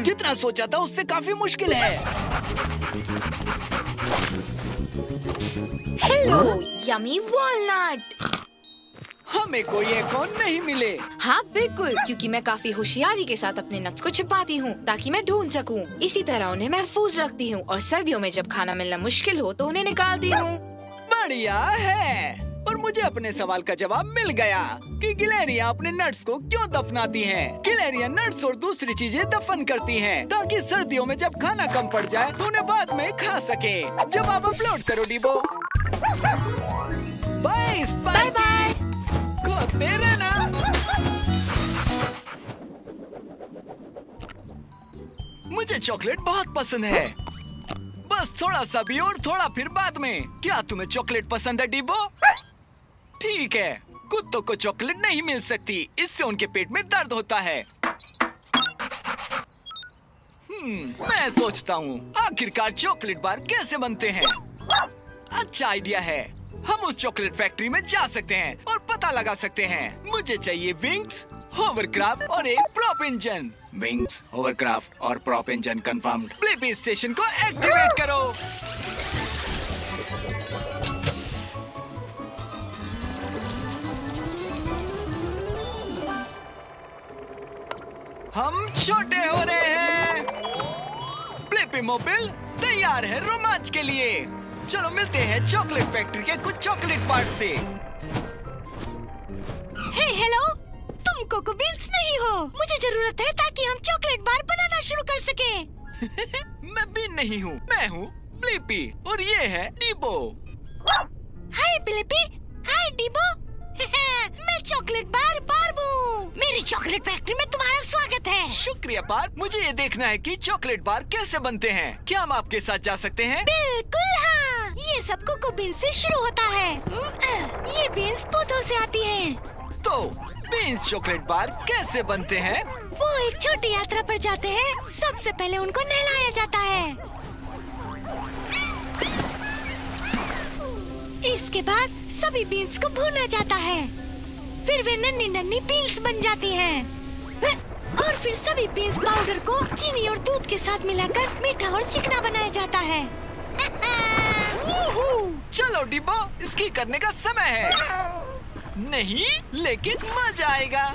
जितना सोचा था उससे काफी मुश्किल है। Hello yummy walnut. हमें कोई एकोन नहीं मिले। हाँ बिल्कुल, क्योंकि मैं काफी होशियारी के साथ अपने नट्स को छिपाती हूँ ताकि मैं ढूंढ सकूँ। इसी तरह उन्हें महफूज रखती हूँ और सर्दियों में जब खाना मिलना मुश्किल हो तो उन्हें निकालती हूँ। बढ़िया है। और मुझे अपने सवाल का जवाब मिल गया कि गिलहरियाँ अपने नट्स को क्यों दफनाती हैं। गिलहरियाँ नट्स और दूसरी चीजें दफन करती हैं ताकि सर्दियों में जब खाना कम पड़ जाए तो उन्हें बाद में खा सके। जवाब अपलोड करो डीबो। Bye bye bye. खोते रहना। मुझे चॉकलेट बहुत पसंद है। बस थोड़ा सा भी और थोड़ा फिर बाद में। क्या तुम्हें चॉकलेट पसंद है डीबो? ठीक है, कुत्तों को चॉकलेट नहीं मिल सकती, इससे उनके पेट में दर्द होता है। मैं सोचता हूँ आखिरकार चॉकलेट बार कैसे बनते हैं। अच्छा आइडिया है, हम उस चॉकलेट फैक्ट्री में जा सकते हैं और पता लगा सकते हैं। मुझे चाहिए विंग्स, होवरक्राफ्ट और एक प्रॉप इंजन। विंग्स, होवरक्राफ्ट और prop engine confirmed. Blippi station को एक्टिवेट करो। हम छोटे हो रहे हैं। ब्लिपी मोबाइल तैयार है रोमांच के लिए। चलो मिलते हैं चॉकलेट फैक्ट्री के कुछ चॉकलेट पार्ट से। हे हेलो, तुम कोको बीन्स नहीं हो। मुझे जरूरत है ताकि हम चॉकलेट बार बनाना शुरू कर सकें। मैं बीन नहीं हूँ, मैं हूँ ब्लिपी और ये है डीबो। हाय ब्लिपी, हाय डीबो। मैं चॉकलेट बार बारबू। मेरी चॉकलेट फैक्ट्री में तुम्हारा स्वागत है। शुक्रिया बार। मुझे ये देखना है कि चॉकलेट बार कैसे बनते हैं। क्या हम आपके साथ जा सकते हैं? बिल्कुल हाँ। ये सब कोको बीन्स से शुरू होता है। ये बीन्स पौधों से आती हैं। तो बीन्स चॉकलेट बार कैसे बनते हैं? वो एक छोटी यात्रा पर जाते हैं। सबसे पहले उनको नहलाया जाता है। इसके बाद सभी बीन्स को भूना जाता है। फिर वे नन्ही नन्ही बीन्स बन जाती हैं। और फिर सभी बीन्स पाउडर को चीनी और दूध के साथ मिलाकर मीठा और चिकना बनाया जाता है। चलो डिब्बो, इसकी करने का समय है। नहीं, लेकिन मजा आएगा।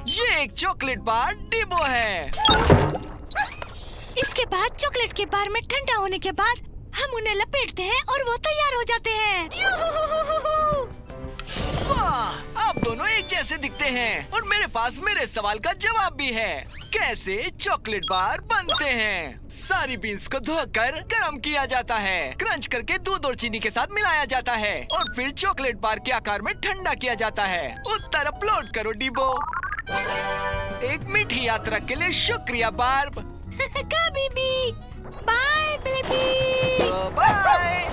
ये एक चॉकलेट बार डिब्बो है। इसके बाद चॉकलेट के बार में ठंडा होने के बाद हम उन्हें लपेटते हैं और वो तैयार हो जाते हैं। वाह, आप दोनों एक जैसे दिखते हैं और मेरे पास मेरे सवाल का जवाब भी है। कैसे चॉकलेट बार बनते हैं? सारी बीन्स को धोकर गर्म किया जाता है, क्रंच करके दूध और चीनी के साथ मिलाया जाता है और फिर चॉकलेट बार के आकार में ठंडा किया जाता है। उत्तर अपलोड करो डिब्बो। एक मीठी यात्रा के लिए शुक्रिया बार्ब। कभी भी। Bye Blippi. बाय।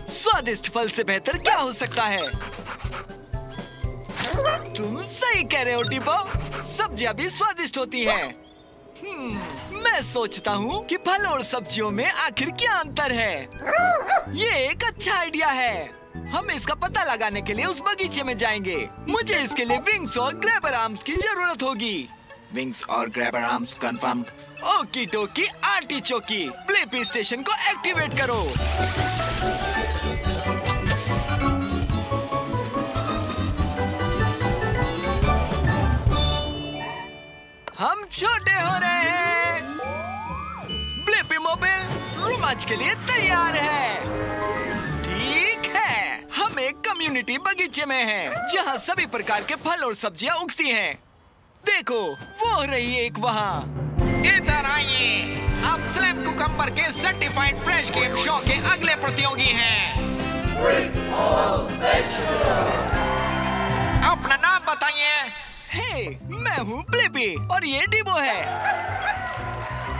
स्वादिष्ट फल से बेहतर क्या हो सकता है? तुम सही कह रहे हो डिबो, सब्जियां भी स्वादिष्ट होती हैं। मैं सोचता हूँ कि फल और सब्जियों में आखिर क्या अंतर है। ये एक अच्छा आइडिया है। हम इसका पता लगाने के लिए उस बगीचे में जाएंगे। मुझे इसके लिए विंग्स और ग्रैबर आर्म्स की जरूरत होगी। विंग्स और ग्रैबर आर्म्स कंफर्म्ड। ओकी टोकी आर्टिचोकी, ब्लिपी स्टेशन को एक्टिवेट करो। हम छोटे हो रहे हैं। ब्लिपी मोबाइल रोमांच के लिए तैयार है। ठीक है, हम एक कम्युनिटी बगीचे में हैं, जहां सभी प्रकार के फल और सब्जियां उगती हैं। देखो, वो हो रही है एक वहाँ। इधर आइए, आप स्लैम कुकम्बर के सर्टिफाइड फ्रेश गेम शो के अगले प्रतियोगी हैं। अपना नाम बताइए। हे, मैं हूँ ब्लिपी और ये डिबो है।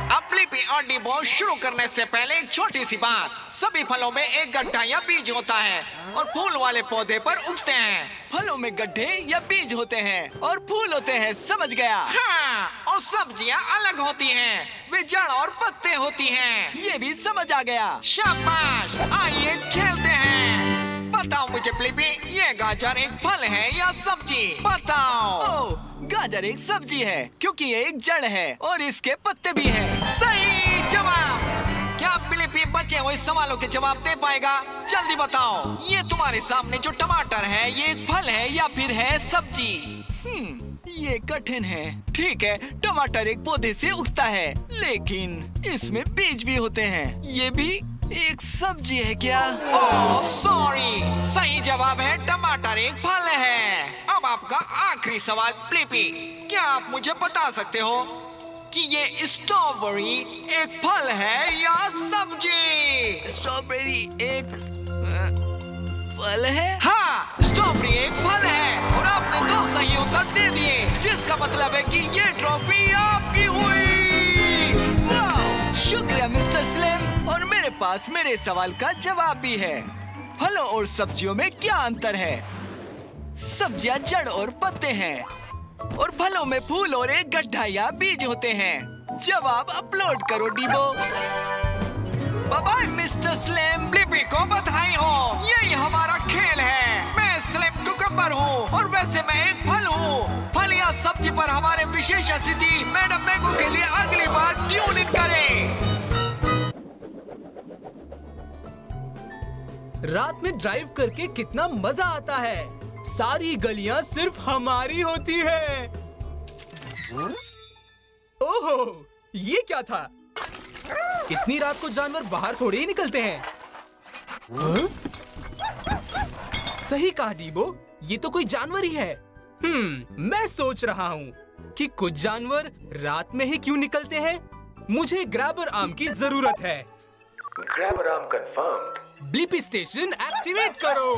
अब ब्लिपी और डिबो शुरू करने से पहले एक छोटी सी बात। सभी फलों में एक गड्ढा या बीज होता है और फूल वाले पौधे पर उगते हैं। फलों में गड्ढे या बीज होते हैं और फूल होते हैं, समझ गया। हाँ, और सब्जियां अलग होती हैं, वे जड़ और पत्ते होती हैं। ये भी समझ आ गया। शाबाश, आइए खेलते हैं। बताओ मुझे ब्लिपी, ये गाजर एक फल है या सब्जी? बताओ। ओह, गाजर एक सब्जी है क्योंकि ये एक जड़ है और इसके पत्ते भी हैं। सही जवाब। क्या ब्लिपी बचे हुए सवालों के जवाब दे पाएगा? जल्दी बताओ। ये तुम्हारे सामने जो टमाटर है, ये एक फल है या फिर है सब्जी? ये कठिन है। ठीक है, टमाटर एक पौधे से उगता है, लेकिन इसमें बीज भी होते हैं। ये भी एक सब्जी है क्या? ओह सॉरी, सही जवाब है टमाटर एक फल है। अब आपका आखिरी सवाल ब्लिपी, क्या आप मुझे बता सकते हो कि ये स्ट्रॉबेरी एक फल है या सब्जी? स्ट्रॉबेरी एक फल है? हाँ, स्ट्रॉबेरी एक फल है और आपने 2 सही उत्तर दे दिए, जिसका मतलब है कि ये ट्रॉफी आपकी हुई। वाह, शुक्रिया मिस्टर स्लिम। और मेरे पास मेरे सवाल का जवाब भी है। फलों और सब्जियों में क्या अंतर है? सब्जियां जड़ और पत्ते हैं और फलों में फूल और एक गड्ढा या बीज होते हैं। जवाब अपलोड करो Dibo. Bye bye mister Slim. Blippi को बधाई हो, यही हमारा खेल है। मैं स्लिम कुकम्बर हूँ और वैसे मैं एक फल हूँ। फल या सब्जी पर हमारे विशेष अतिथि मैडम मैंगो के लिए अगली बार ट्यून इन करें। रात में ड्राइव करके कितना मजा आता है। सारी गलियां सिर्फ हमारी होती है। ओहो, ये क्या था? इतनी रात को जानवर बाहर थोड़े ही निकलते हैं। सही कहा डीबो, ये तो कोई जानवर ही है। मैं सोच रहा हूँ कि कुछ जानवर रात में ही क्यों निकलते हैं। मुझे ग्रैबर आर्म की जरूरत है। Grabber arm confirmed. Blippi station activate करो।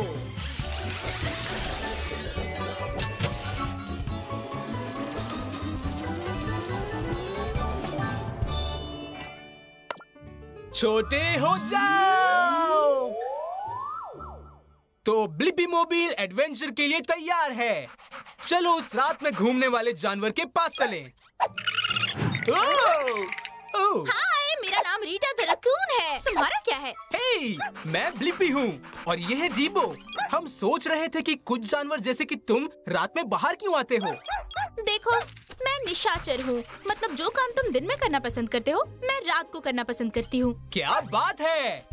छोटे हो जाओ। तो ब्लिपी मोबाइल एडवेंचर के लिए तैयार है। चलो उस रात में घूमने वाले जानवर के पास चलें। हाय, मेरा नाम रीटा द रकून है। तुम्हारा क्या है? हे, मैं ब्लिपी हूँ और ये है डीबो। हम सोच रहे थे कि कुछ जानवर जैसे कि तुम रात में बाहर क्यों आते हो। देखो, मैं निशाचर हूँ। मतलब जो काम तुम दिन में करना पसंद करते हो, मैं रात को करना पसंद करती हूँ। क्या बात है।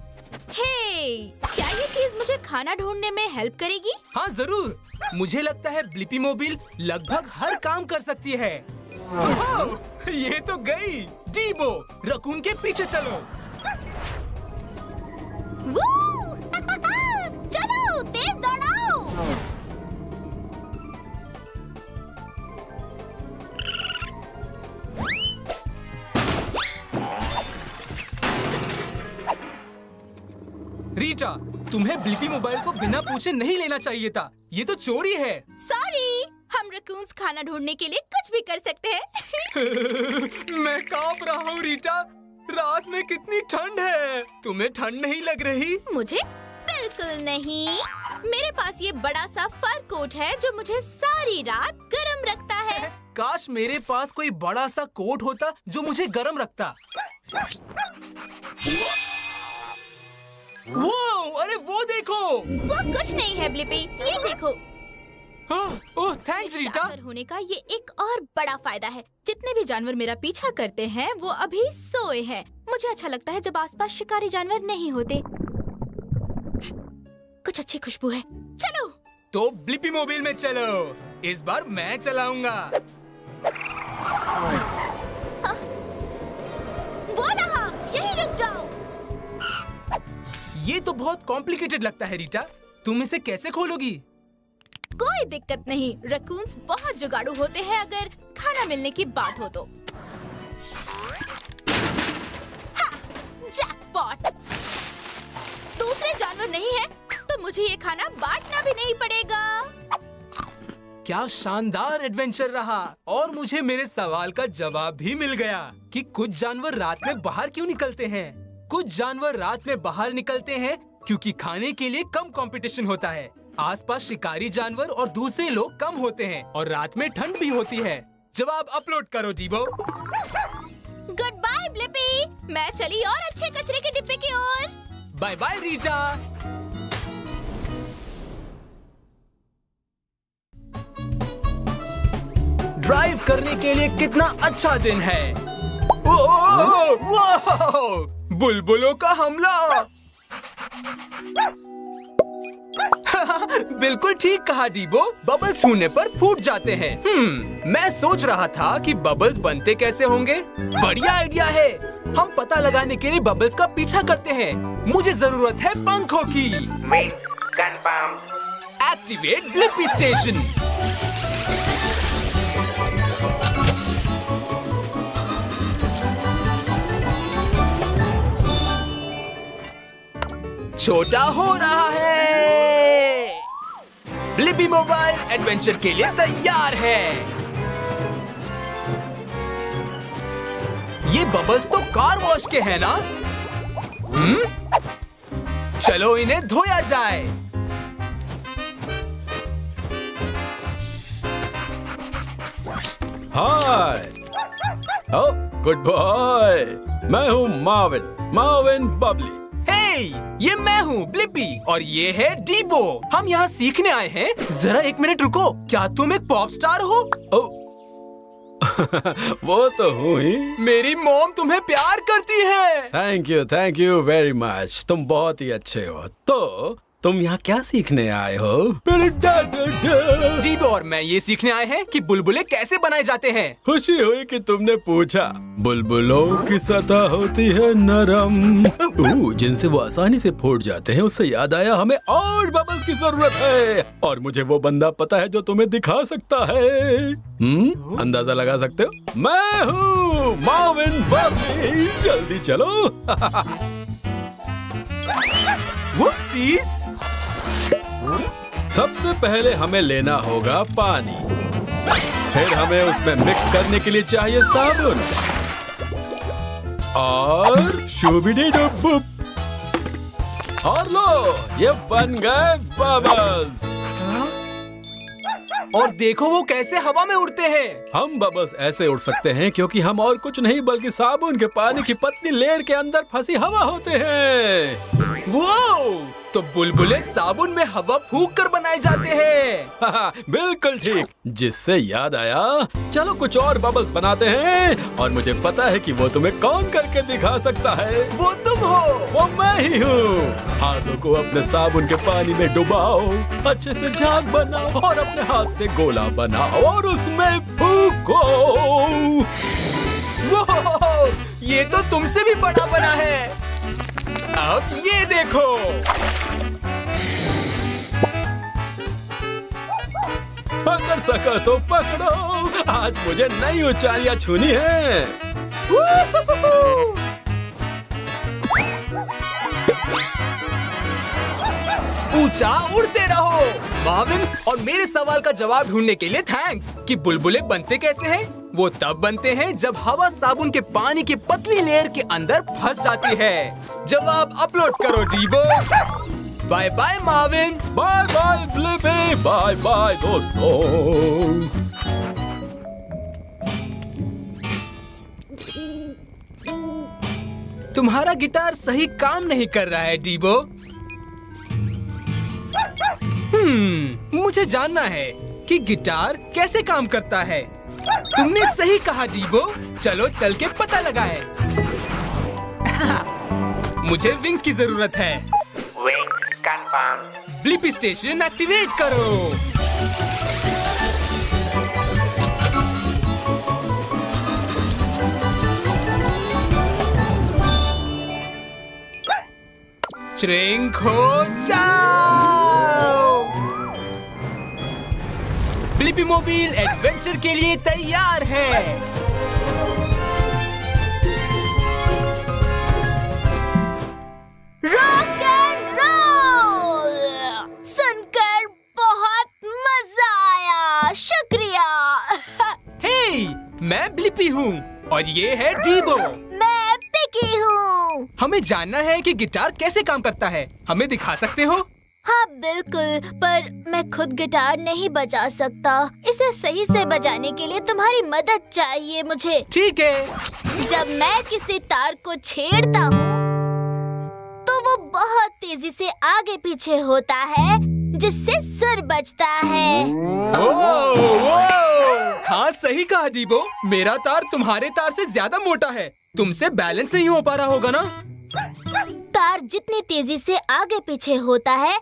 हे, क्या ये चीज मुझे खाना ढूंढने में हेल्प करेगी? हाँ जरूर। मुझे लगता है ब्लिपी मोबाइल लगभग हर काम कर सकती है। ये तो गई। डीबो, रकून के पीछे चलो। चलो, तेज दौड़ाओ। रीटा, तुम्हें ब्लिपी मोबाइल को बिना पूछे नहीं लेना चाहिए था। ये तो चोरी है। सॉरी, हम रैकून्स खाना ढूंढने के लिए कुछ भी कर सकते हैं। मैं कांप रहा हूँ रीटा। रात में कितनी ठंड है। तुम्हें ठंड नहीं लग रही? मुझे बिल्कुल नहीं। मेरे पास ये बड़ा सा फर कोट है जो मुझे सारी रात गर्म रखता है। काश मेरे पास कोई बड़ा सा कोट होता जो मुझे गर्म रखता। वो, अरे वो देखो। वो कुछ नहीं है ब्लिपी, ये देखो। ओह थैंक्स रीटा। शातिर होने का ये एक और बड़ा फायदा है। जितने भी जानवर मेरा पीछा करते हैं वो अभी सोए हैं। मुझे अच्छा लगता है जब आसपास शिकारी जानवर नहीं होते। कुछ अच्छी खुशबू है। चलो तो ब्लिपी मोबाइल में चलो। इस बार मैं चलाऊंगा। वो रहा, यहीं रुक जाओ। ये तो बहुत कॉम्प्लिकेटेड लगता है रीटा। तुम इसे कैसे खोलोगी? कोई दिक्कत नहीं, रैकून्स बहुत जुगाड़ू होते हैं अगर खाना मिलने की बात हो तो। जैकपॉट। दूसरे जानवर नहीं है तो मुझे ये खाना बांटना भी नहीं पड़ेगा। क्या शानदार एडवेंचर रहा। और मुझे मेरे सवाल का जवाब भी मिल गया कि कुछ जानवर रात में बाहर क्यों निकलते हैं। कुछ जानवर रात में बाहर निकलते हैं क्योंकि खाने के लिए कम कंपटीशन होता है। आसपास शिकारी जानवर और दूसरे लोग कम होते हैं और रात में ठंड भी होती है। जवाब अपलोड करो जीबो। Goodbye Blippi. मैं चली और अच्छे कचरे के डिब्बे की ओर। Bye bye Rita. ड्राइव करने के लिए कितना अच्छा दिन है। बुलबुलों का हमला। बिल्कुल ठीक कहा डीबो। बबल्स छूने पर फूट जाते हैं। मैं सोच रहा था कि बबल्स बनते कैसे होंगे। बढ़िया आइडिया है। हम पता लगाने के लिए बबल्स का पीछा करते हैं। मुझे जरूरत है पंखों की। Activate Blippi station. छोटा हो रहा है। ब्लिपी मोबाइल एडवेंचर के लिए तैयार है। ये बबल्स तो कार वॉश के हैं ना? चलो इन्हें धोया जाए। हाय, ओह गुड बॉय। मैं हूँ मार्विन बबली। ये मैं हूँ ब्लिपी और ये है डीबो। हम यहाँ सीखने आए हैं। जरा एक मिनट रुको। क्या तुम एक पॉप स्टार हो? वो तो हूँ ही। मेरी मॉम तुम्हें प्यार करती है। Thank you very much. तुम बहुत ही अच्छे हो। तो तुम यहाँ क्या सीखने आए हो? डीबो और मैं ये सीखने आए हैं कि बुलबुले कैसे बनाए जाते हैं। खुशी हुई कि तुमने पूछा। बुलबुलों की सतह होती है नरम, जिनसे वो आसानी से फूट जाते हैं। उससे याद आया हमें और बबल्स की जरूरत है और मुझे वो बंदा पता है जो तुम्हें दिखा सकता है। अंदाजा लगा सकते हो? मैं हूँ मार्विन बबली। जल्दी चलो। सबसे पहले हमें लेना होगा पानी। फिर हमें उसमें मिक्स करने के लिए चाहिए साबुन और शूबिडी-डुब-बुब। और लो, ये बन गए बबल्स। और देखो वो कैसे हवा में उड़ते हैं। हम बबल्स ऐसे उड़ सकते हैं क्योंकि हम और कुछ नहीं बल्कि साबुन के पानी की पतली लेयर के अंदर फंसी हवा होते हैं। वो तो बुलबुले साबुन में हवा फूंक कर बनाए जाते हैं। बिल्कुल ठीक। जिससे याद आया, चलो कुछ और बबल्स बनाते हैं और मुझे पता है कि वो तुम्हें कौन करके दिखा सकता है। वो तुम हो। वो मैं ही हूँ। हाथों को अपने साबुन के पानी में डुबाओ, अच्छे से झाग बनाओ और अपने हाथ से गोला बनाओ और उसमें फूंको। ये तो तुमसे भी बड़ा बना है। अब ये देखो। पकड़ सका तो पकड़ो। आज मुझे नई ऊंचाइयां छूनी है। ऊंचा उड़ते रहो। मार्विन, और मेरे सवाल का जवाब ढूंढने के लिए थैंक्स कि बुलबुले बनते कैसे हैं? वो तब बनते हैं जब हवा साबुन के पानी की पतली लेयर के अंदर फंस जाती है। जवाब अपलोड करो डीबो। Bye bye Marvin. Bye bye Blippi. Bye bye दोस्तों। तुम्हारा गिटार सही काम नहीं कर रहा है डीबो। मुझे जानना है कि गिटार कैसे काम करता है। तुमने सही कहा डीबो। चलो चल के पता लगाएं। मुझे विंग्स की जरूरत है। Wings confirm. Blippi station activate करो। श्रिंक हो जाओ। ब्लिपी मोबाइल एडवेंचर के लिए तैयार है। Rock and roll. सुनकर बहुत मजा आया। शुक्रिया। हे, मैं ब्लिपी हूँ और ये है डीबो। मैं पिकी हूँ। हमें जानना है कि गिटार कैसे काम करता है। हमें दिखा सकते हो? हाँ बिल्कुल, पर मैं खुद गिटार नहीं बजा सकता। इसे सही से बजाने के लिए तुम्हारी मदद चाहिए मुझे। ठीक है। जब मैं किसी तार को छेड़ता हूँ तो वो बहुत तेजी से आगे पीछे होता है, जिससे सुर बजता है। हाँ सही कहा डीबो। मेरा तार तुम्हारे तार से ज्यादा मोटा है। तुमसे बैलेंस नहीं हो पा रहा होगा ना? तार जितनी तेजी से आगे पीछे होता है,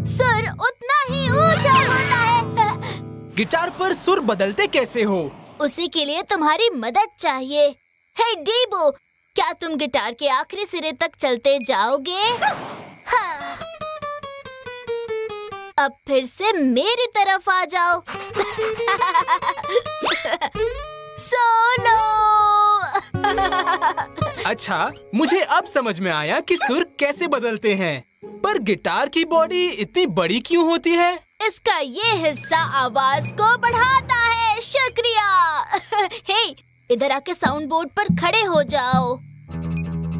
सुर उतना ही ऊंचा होता है। गिटार पर सुर बदलते कैसे हो? उसी के लिए तुम्हारी मदद चाहिए। हे डीबो, क्या तुम गिटार के आखिरी सिरे तक चलते जाओगे? हाँ। अब फिर से मेरी तरफ आ जाओ। सोलो। अच्छा, मुझे अब समझ में आया कि सुर कैसे बदलते हैं। पर गिटार की बॉडी इतनी बड़ी क्यों होती है? इसका ये हिस्सा आवाज को बढ़ाता है। शुक्रिया। हे, इधर आके साउंड बोर्ड पर खड़े हो जाओ।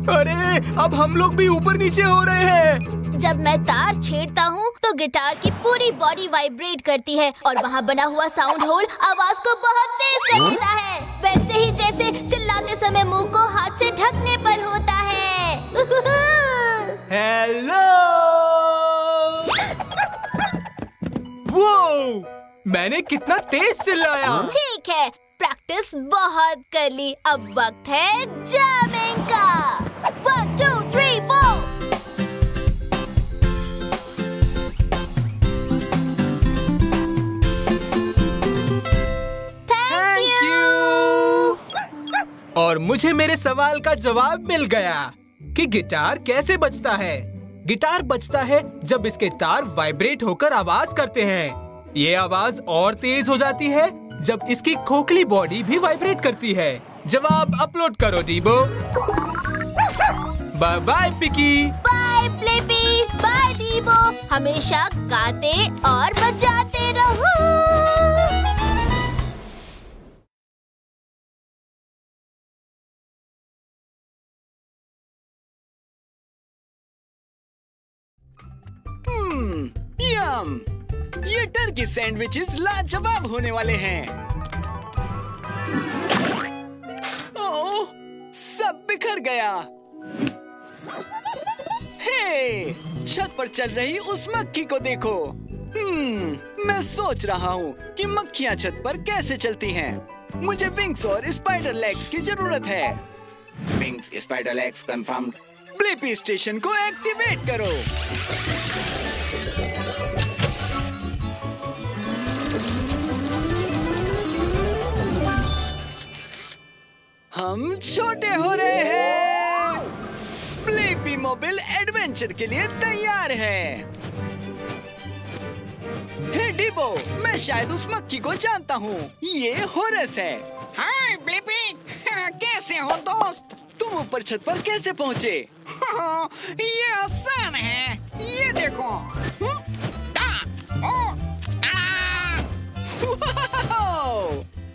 अरे, अब हम लोग भी ऊपर नीचे हो रहे हैं। जब मैं तार छेड़ता हूँ तो गिटार की पूरी बॉडी वाइब्रेट करती है और वहाँ बना हुआ साउंड होल आवाज को बहुत तेज कर देता है, वैसे ही जैसे चिल्लाते समय मुंह को हाथ से ढकने पर होता है। हेलो। वो, मैंने कितना तेज चिल्लाया। ठीक है, प्रैक्टिस बहुत कर ली। अब वक्त है जैमिंग का। 1 2 3 4। और मुझे मेरे सवाल का जवाब मिल गया कि गिटार कैसे बजता है। गिटार बजता है जब इसके तार वाइब्रेट होकर आवाज करते हैं। ये आवाज और तेज हो जाती है जब इसकी खोखली बॉडी भी वाइब्रेट करती है। जवाब अपलोड करो डीबो। Bye bye Picky. Bye Blippi. Bye Dibo. हमेशा गाते और बजाते रहो। यम, ये टर्की सैंडविचेस लाजवाब होने वाले हैं। ओह, सब बिखर गया। हे, छत पर चल रही उस मक्खी को देखो। मैं सोच रहा हूँ कि मक्खियाँ छत पर कैसे चलती हैं। मुझे विंग्स और स्पाइडर लेग्स की जरूरत है। Wings, spider legs confirmed. Blippi station को एक्टिवेट करो। हम छोटे हो रहे हैं। ब्लिपी मोबाइल एडवेंचर के लिए तैयार है। हे डीबो, मैं शायद उस मक्खी को जानता हूँ। ये होरस है। हाय ब्लिपी, कैसे हो दोस्त? तुम ऊपर छत पर कैसे पहुँचे? ये आसान है।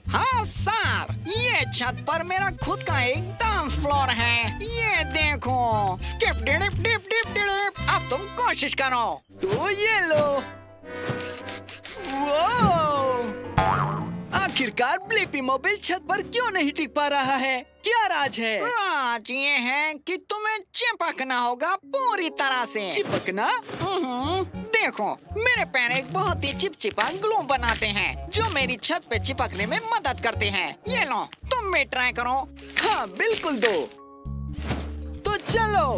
हाँ सर, ये छत पर मेरा खुद का एक डांस फ्लोर है। ये देखो, skip dip dip dip dip. अब तुम कोशिश करो। तो ये लो। आखिरकार ब्लिपी मोबाइल छत पर क्यों नहीं टिक पा रहा है? क्या राज है? राज ये है कि तुम्हें चिपकना होगा पूरी तरह से। चिपकना? देखो, मेरे पैर एक बहुत ही चिपचिपा ग्लू बनाते हैं जो मेरी छत पे चिपकने में मदद करते हैं। ये लो, तुम भी ट्राई करो। हाँ बिल्कुल दो। तो चलो।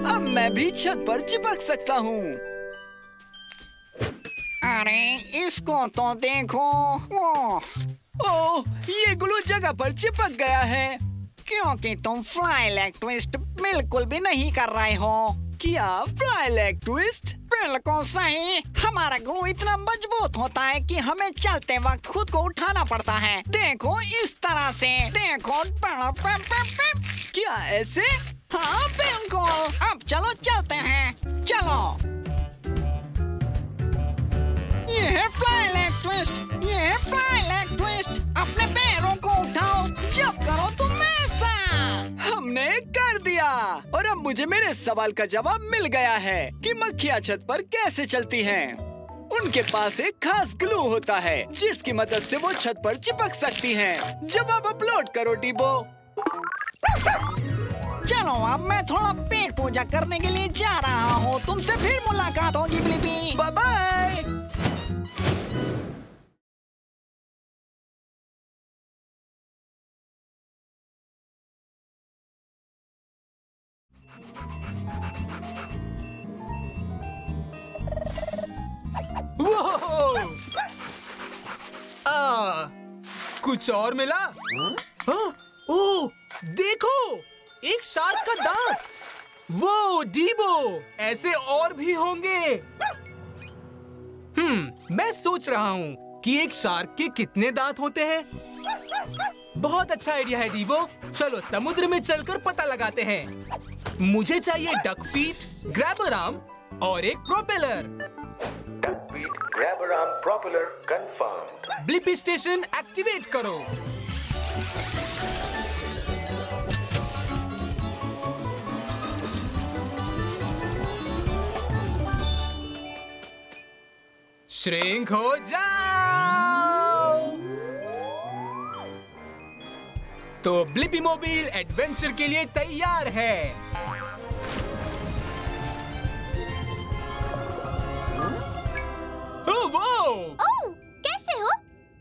अब मैं भी छत पर चिपक सकता हूँ। अरे इसको तो देखो। ओह, ये ग्लू जगह पर चिपक गया है। क्योंकि तुम फ्लाई लेग ट्विस्ट बिल्कुल भी नहीं कर रहे हो। क्या फ्लाई लेग ट्विस्ट? बिल्कुल सही। हमारा ग्लू इतना मजबूत होता है कि हमें चलते वक्त खुद को उठाना पड़ता है। देखो इस तरह से। देखो। क्या ऐसे? हाँ बिल्कुल। अब चलो चलते हैं। चलो। ये है फ्लाई लेग ट्विस्ट। ये है फ्लाई लेग ट्विस्ट। अपने पैरों को उठाओ जब करो तुम ऐसा। हमने कर दिया। और अब मुझे मेरे सवाल का जवाब मिल गया है कि मक्खियाँ छत पर कैसे चलती हैं। उनके पास एक खास ग्लू होता है जिसकी मदद से वो छत पर चिपक सकती हैं। जवाब अपलोड करो डीबो। चलो अब मैं थोड़ा पेट पूजा करने के लिए जा रहा हूँ। तुमसे फिर मुलाकात होगी ब्लिपी। Bye bye. कुछ और मिला? हाँ? ओह, देखो, एक शार्क का दांत। वो डीबो, ऐसे और भी होंगे। मैं सोच रहा हूँ कि एक शार्क के कितने दांत होते हैं। बहुत अच्छा आइडिया है डीबो। चलो समुद्र में चलकर पता लगाते हैं। मुझे चाहिए डक फीट, ग्रैबर आर्म और एक propeller. Duck feet, grabber arm, propeller confirmed. Blippi station activate करो। श्रिंक हो जाओ। तो ब्लिपी मोबाइल एडवेंचर के लिए तैयार है। ओह, कैसे हो?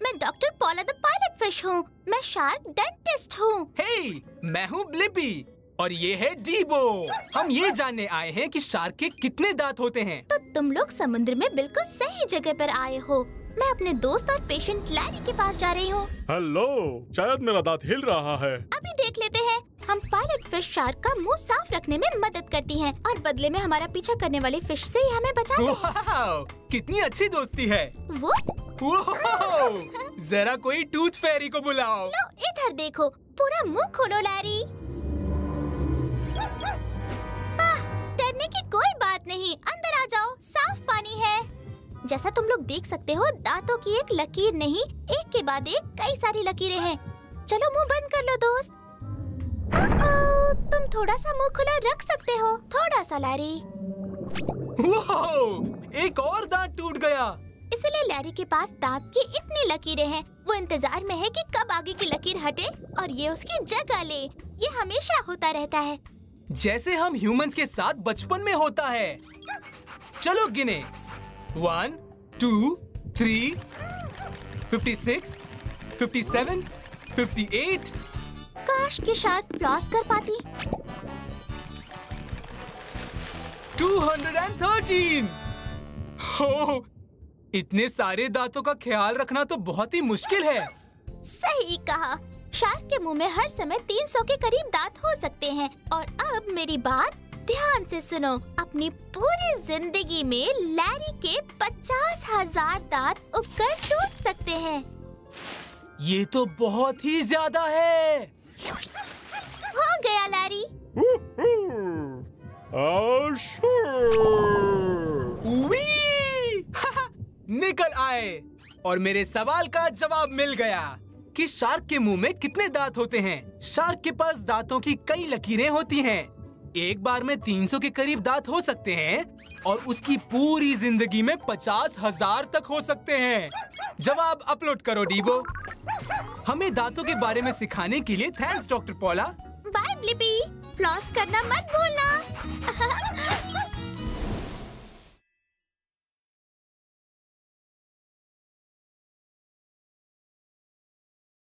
मैं डॉक्टर पॉला द पायलट फिश हूँ। मैं शार्क डेंटिस्ट हूँ। हे, मैं हूँ ब्लिपी और ये है डीबो। हम ये जानने आए हैं कि शार्क के कितने दांत होते हैं। तो तुम लोग समुद्र में बिल्कुल सही जगह पर आए हो। मैं अपने दोस्त और पेशेंट लैरी के पास जा रही हूँ। हेलो, शायद मेरा दांत हिल रहा है। अभी देख लेते हैं। हम पायलट फिश शार्क का मुंह साफ रखने में मदद करती हैं और बदले में हमारा पीछा करने वाली फिश से ही हमें बचाती हैं। कितनी अच्छी दोस्ती है। वो? जरा कोई टूथ फेरी को बुलाओ। लो इधर देखो, पूरा मुंह खोलो लैरी। डरने की कोई बात नहीं, अंदर आ जाओ, साफ पानी है। जैसा तुम लोग देख सकते हो, दांतों की एक लकीर नहीं, एक के बाद एक कई सारी लकीरें हैं। चलो मुंह बंद कर लो दोस्त। तुम थोड़ा सा मुंह खुला रख सकते हो, थोड़ा सा लैरी। एक और दांत टूट गया। इसलिए लैरी के पास दांत की इतनी लकीरें हैं। वो इंतजार में है कि कब आगे की लकीर हटे और ये उसकी जगह ले। ये हमेशा होता रहता है, जैसे हम ह्यूमंस के साथ बचपन में होता है। चलो गिने। 1, 2, 3, 56, 57, 58। काश कि शार्क फ्लॉस कर पाती। 213। हो, इतने सारे दांतों का ख्याल रखना तो बहुत ही मुश्किल है। सही कहा। शार्क के मुंह में हर समय 300 के करीब दांत हो सकते हैं। और अब मेरी बात ध्यान से सुनो। अपनी पूरी जिंदगी में लैरी के 50,000 दांत उगकर टूट सकते हैं। ये तो बहुत ही ज्यादा है। हो गया लैरी। निकल आए और मेरे सवाल का जवाब मिल गया कि शार्क के मुंह में कितने दांत होते हैं। शार्क के पास दांतों की कई लकीरें होती हैं। एक बार में 300 के करीब दांत हो सकते हैं और उसकी पूरी जिंदगी में 50,000 तक हो सकते हैं। जवाब अपलोड करो डीबो। हमें दांतों के बारे में सिखाने के लिए thanks doctor Paula. Bye Blippi, floss करना मत भूलना।